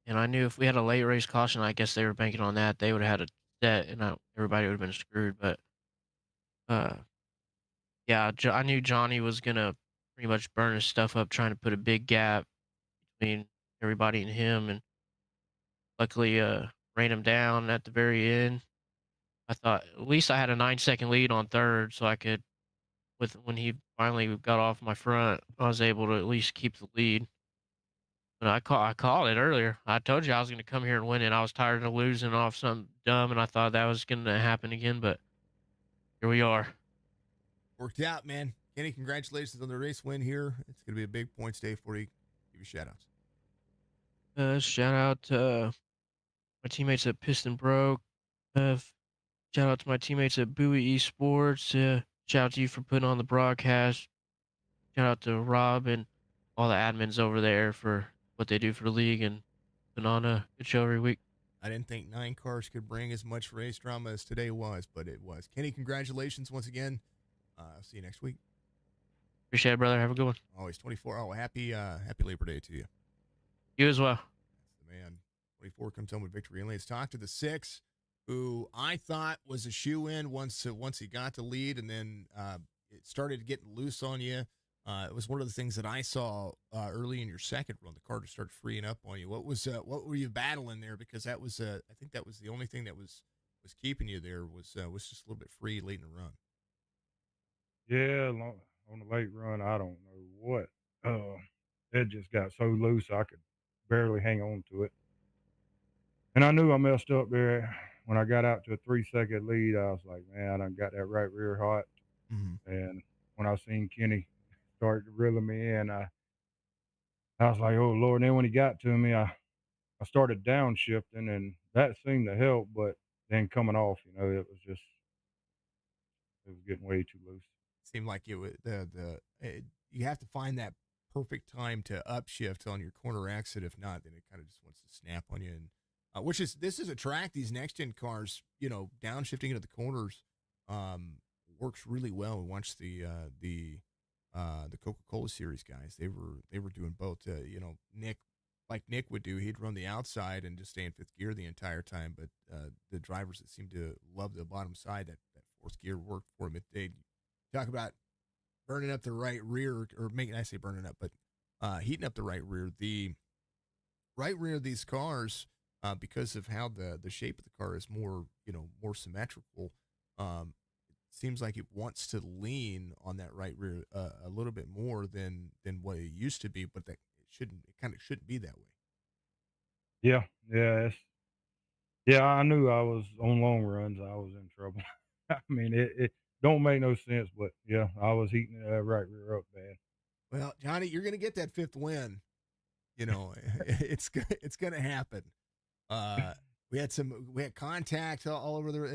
and I knew if we had a late race caution, I guess they were banking on that. They would have had a set, and everybody would have been screwed. But uh, yeah, I knew Johnny was gonna pretty much burn his stuff up trying to put a big gap between everybody and him, and luckily ran him down at the very end. I thought at least I had a 9-second lead on third, so I could with when he finally got off my front, I was able to at least keep the lead. But I called it earlier. I told you I was going to come here and win it. I was tired of losing off something dumb, and I thought that was going to happen again. But here we are. Worked out, man. Kenny, congratulations on the race win here. It's going to be a big points day for you. Give you shout outs. Shout out to my teammates at Piston Broke. Uh, Shout out to my teammates at Bowie eSports. Shout out to you for putting on the broadcast. Shout out to Rob and all the admins over there for what they do for the league and putting on a good show every week. I didn't think 9 cars could bring as much race drama as today was, but it was. Kenny, congratulations once again. I'll see you next week. Appreciate it, brother. Have a good one. Always 24. Oh, happy Labor Day to you. You as well. That's the man. 24 comes home with victory. And let's talk to the 6, who I thought was a shoe in once he got the lead, and then it started getting loose on you. It was one of the things that I saw early in your second run. The car just started freeing up on you. What were you battling there? Because that was I think that was the only thing that was keeping you there was just a little bit free late in the run. Yeah, on the late run, I don't know what. It just got so loose I could barely hang on to it. And I knew I messed up there. When I got out to a 3-second lead, I was like, man, I got that right rear hot. Mm-hmm. And when I seen Kenny start reeling me in, I was like, oh, Lord. And then when he got to me, I started downshifting, and that seemed to help. But then coming off, it was getting way too loose. Seemed like it was you have to find that perfect time to upshift on your corner exit. If not, then it kind of just wants to snap on you. And this is a track. These next gen cars, downshifting into the corners, works really well. We watched the Coca-Cola series guys. They were doing both. Nick would do. He'd run the outside and just stay in fifth gear the entire time. But the drivers that seem to love the bottom side, that fourth gear worked for them. They talk about burning up the right rear, or I say burning up, but heating up the right rear. The right rear of these cars, because of how the shape of the car is more symmetrical, seems like it wants to lean on that right rear a little bit more than what it used to be, but it kind of shouldn't be that way. Yeah, yeah. Yeah, I knew I was on long runs. I was in trouble. I mean, it don't make no sense, but yeah, I was heating that right rear up bad. Well, Johnny, you're going to get that fifth win. You know, it's going to happen. Uh, we had contact all over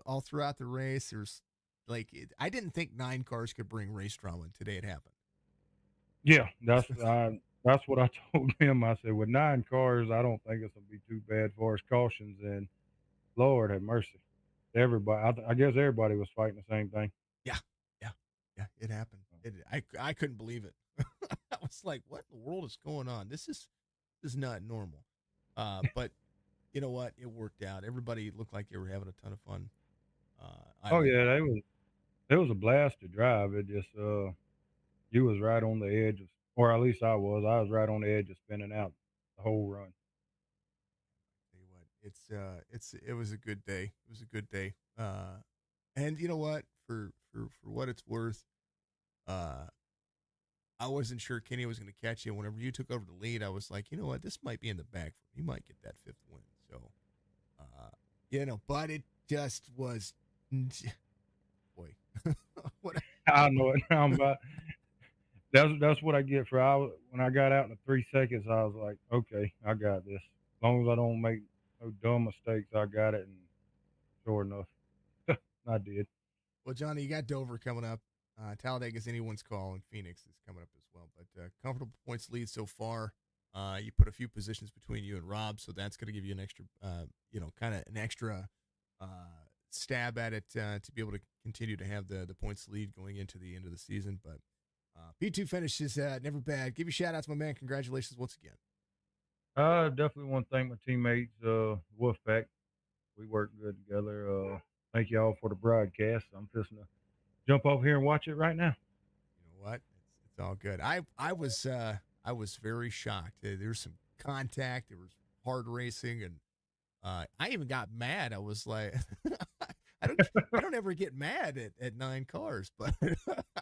all throughout the race. There's I didn't think 9 cars could bring race drama, and today it happened. Yeah, that's what I told him. I said, with 9 cars, I don't think it's gonna be too bad for us cautions. And Lord have mercy, everybody. I guess everybody was fighting the same thing. Yeah, yeah, yeah. It happened. I couldn't believe it. I was like, what in the world is going on? This is not normal. But you know what? It worked out. Everybody looked like they were having a ton of fun. Oh yeah, it was a blast to drive. It just you was right on the edge of, or at least I was. I was right on the edge of spinning out the whole run. Tell you what, it was a good day. It was a good day. And you know what? For what it's worth, uh, I wasn't sure Kenny was going to catch you. Whenever you took over the lead, I was like, you know what? This might be in the bag for him. He might get that fifth win. So, but it just was, boy, what? I know it now. But that's what I get for when I got out in the 3 seconds. I was like, okay, I got this. As long as I don't make no dumb mistakes, I got it. And sure enough, I did. Well, Johnny, you got Dover coming up. Talladega's anyone's call, and Phoenix is coming up as well. But comfortable points lead so far. You put a few positions between you and Rob, so that's going to give you an extra, kind of an extra stab at it to be able to continue to have the points lead going into the end of the season. But P2 finishes never bad. Give you a shout out to my man. Congratulations once again. Definitely want to thank my teammates, Wolfpack. We work good together. Thank y'all for the broadcast. I'm just gonna jump over here and watch it right now. You know what? It's all good. I was very shocked. There was some contact. There was hard racing, and I even got mad. I was like, I don't ever get mad at 9 cars, but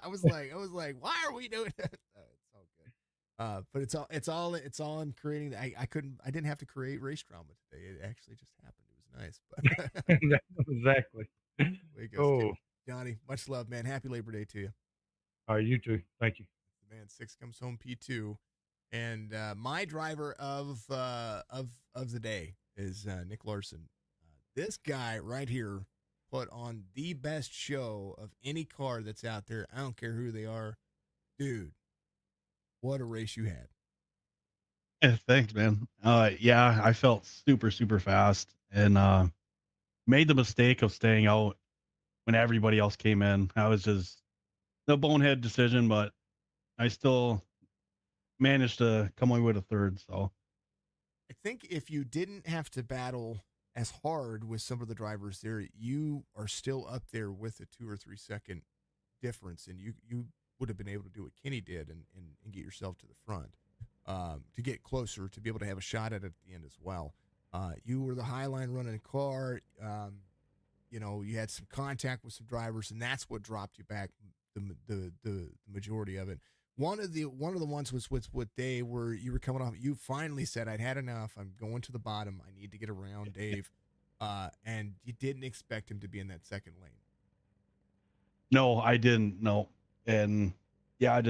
I was like, why are we doing that? It's all good. But it's all in creating. I didn't have to create race drama today. It actually just happened. It was nice. But Exactly. way goes Oh, Johnny. Much love, man. Happy Labor Day to you. all right, you too. Thank you. Man, 6 comes home P2, and my driver of the day is Nick Larson. This guy right here put on the best show of any car that's out there. I don't care who they are, dude. What a race you had! Yeah, thanks, man. Yeah, I felt super, super fast and made the mistake of staying out when everybody else came in. I was just the bonehead decision, but I still managed to come away with a third. So I think if you didn't have to battle as hard with some of the drivers there, you are still up there with a 2 or 3 second difference, and you would have been able to do what Kenny did and get yourself to the front to get closer to be able to have a shot at it at the end as well. You were the high line running car. You had some contact with some drivers, and that's what dropped you back the majority of it. One of the ones was with Dave, where you were coming off. You finally said, "I'd had enough. I'm going to the bottom. I need to get around Dave," and you didn't expect him to be in that second lane. no, I didn't. No, and yeah,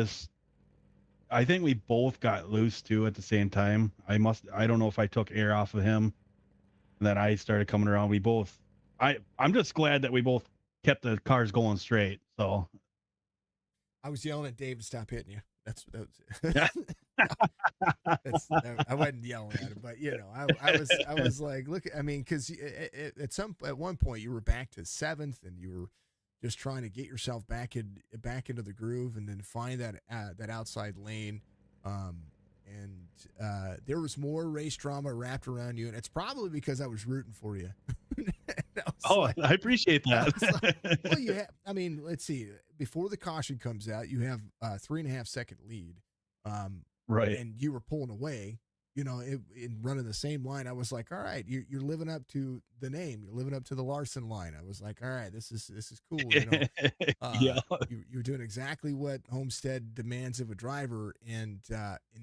I think we both got loose too at the same time. I don't know if I took air off of him, and then I started coming around. I'm just glad that we both kept the cars going straight. So I was yelling at Dave to stop hitting you. That's yeah. I wasn't yelling at him, but I was like, look, I mean, because at one point you were back to 7th, and you were just trying to get yourself back into the groove, and then find that outside lane. And there was more race drama wrapped around you, and it's probably because I was rooting for you. I appreciate that. Well, let's see. Before the caution comes out, you have a 3.5 second lead, right, and you were pulling away. in running the same line, I was like, all right, you're living up to the name. You're living up to the Larson line. I was like, all right, this is cool. Yeah. You're doing exactly what Homestead demands of a driver, and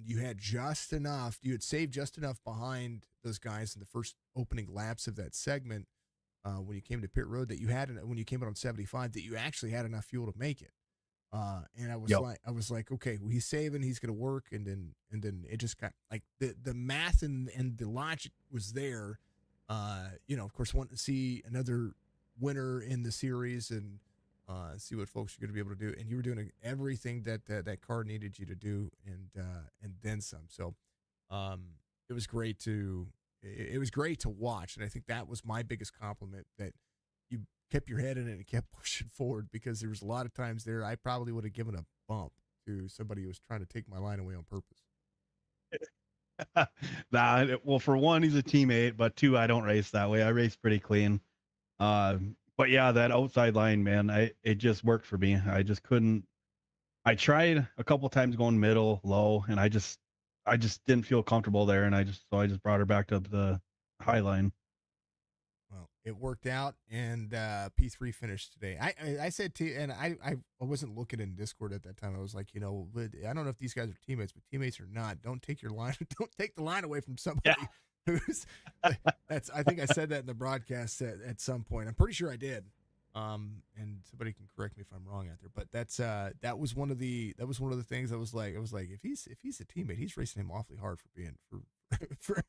you had just enough. You had saved just enough behind those guys in the first opening laps of that segment when you came to pit road that you had when you came out on 75 that you actually had enough fuel to make it. And Yep. I was like, okay, well, he's saving, he's gonna work, and then it just got like the math and the logic was there. Of course, wanting to see another winner in the series and see what folks are going to be able to do, and you were doing everything that car needed you to do, and then some. So, it was great it was great to watch, and I think that was my biggest compliment, that you kept your head in it and kept pushing forward, because there was a lot of times there I probably would have given a bump to somebody who was trying to take my line away on purpose. Well, for one, he's a teammate, but two, I don't race that way. I race pretty clean. But yeah, that outside line, man, it just worked for me. I just couldn't. I tried a couple times going middle, low, and I just didn't feel comfortable there, and I just brought her back to the high line. Well, it worked out, and P3 finished today. I said and I wasn't looking in Discord at that time. I was like, I don't know if these guys are teammates, but teammates or not, don't take don't take the line away from somebody who's. I think I said that in the broadcast at some point. I'm pretty sure I did. And somebody can correct me if I'm wrong out there, but that was one of the things I was like, if he's a teammate, he's racing him awfully hard for being for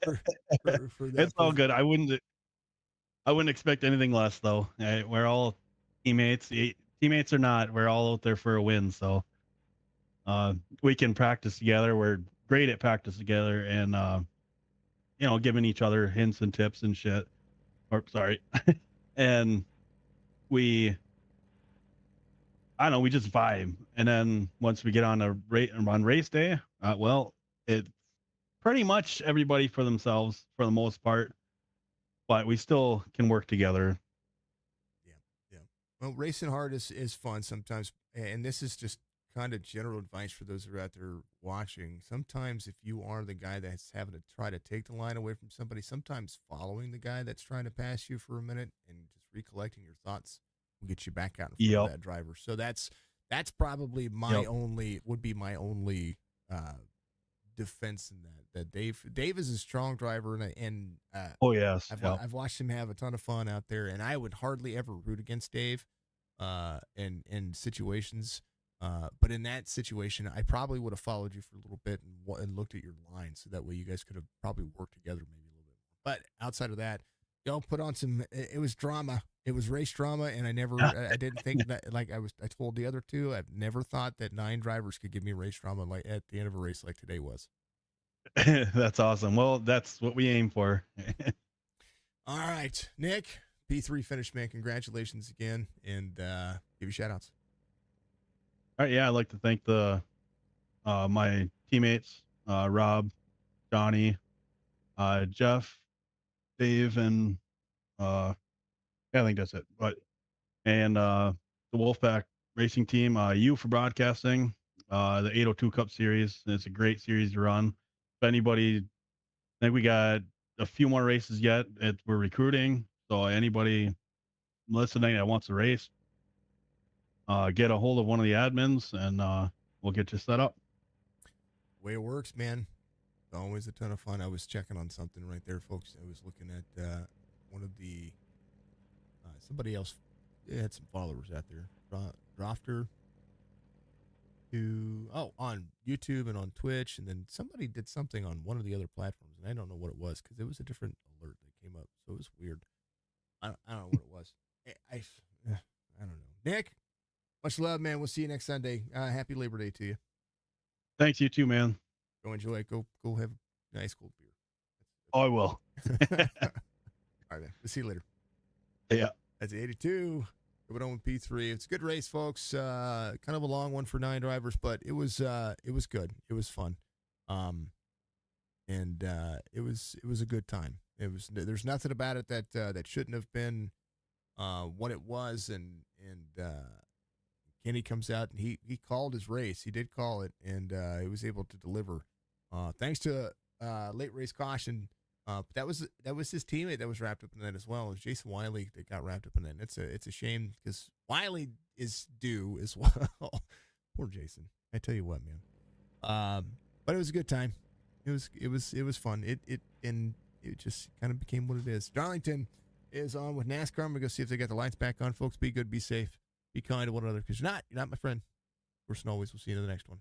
that. It's all good. I wouldn't expect anything less, though. We're all teammates. Teammates or not, we're all out there for a win. So we can practice together. We're great at practice together, and giving each other hints and tips and shit. Or sorry, and we just vibe. And then once we get on on race day, it's pretty much everybody for themselves for the most part. But we still can work together. Yeah. Well, racing hard is fun sometimes, and this is just kind of general advice for those who are out there watching. Sometimes if you are the guy that's having to try to take the line away from somebody, sometimes following the guy that's trying to pass you for a minute and just recollecting your thoughts will get you back out in front of that driver. So that's probably my only defense in that Dave is a strong driver, and oh yes, I've watched him have a ton of fun out there, and I would hardly ever root against Dave in situations, but in that situation I probably would have followed you for a little bit and looked at your line, so that way you guys could have probably worked together maybe a little bit more. But outside of that, y'all put on some, it was drama, it was race drama, and I didn't think that, like I told the other two, I've never thought that 9 drivers could give me race drama like at the end of a race like today was. That's awesome. Well, that's what we aim for. All right, Nick, P3 finished, man. Congratulations again, and give you shout outs. All right, yeah, I'd like to thank my teammates, Rob, Johnny, Jeff, Dave, and I think that's it. And the Wolfpack Racing Team, you for broadcasting the 802 Cup Series. It's a great series to run. If anybody, I think we got a few more races yet. We're recruiting, so anybody listening that wants to race, get a hold of one of the admins, and we'll get you set up. Way it works, man. Always a ton of fun. I was checking on something right there, folks. I was looking at one of the somebody else. They had some followers out there. Drofter. On YouTube and on Twitch, and then somebody did something on one of the other platforms, and I don't know what it was because it was a different alert that came up, so it was weird. I don't know what it was. I don't know. Nick, much love, man. We'll see you next Sunday. Happy Labor Day to you. Thanks, you too, man. Go enjoy it. Go have a nice cold beer. Oh, I will. All right, man. We'll see you later. Yeah. That's 82. Going on with P3. It's a good race, folks. Kind of a long one for 9 drivers, but it was good. It was fun. And it was a good time. There's nothing about it that shouldn't have been what it was, and Kenny comes out and he called his race. He did call it, and he was able to deliver. Thanks to late race caution. But that was his teammate that was wrapped up in that as well. It was Jason Wiley that got wrapped up in that. And it's a shame because Wiley is due as well. Poor Jason. I tell you what, man. But it was a good time. It was fun. It just kind of became what it is. Darlington is on with NASCAR. I'm gonna go see if they got the lights back on, folks. Be good, be safe, be kind to one another, because you're not my friend. First and always, we'll see you in the next one.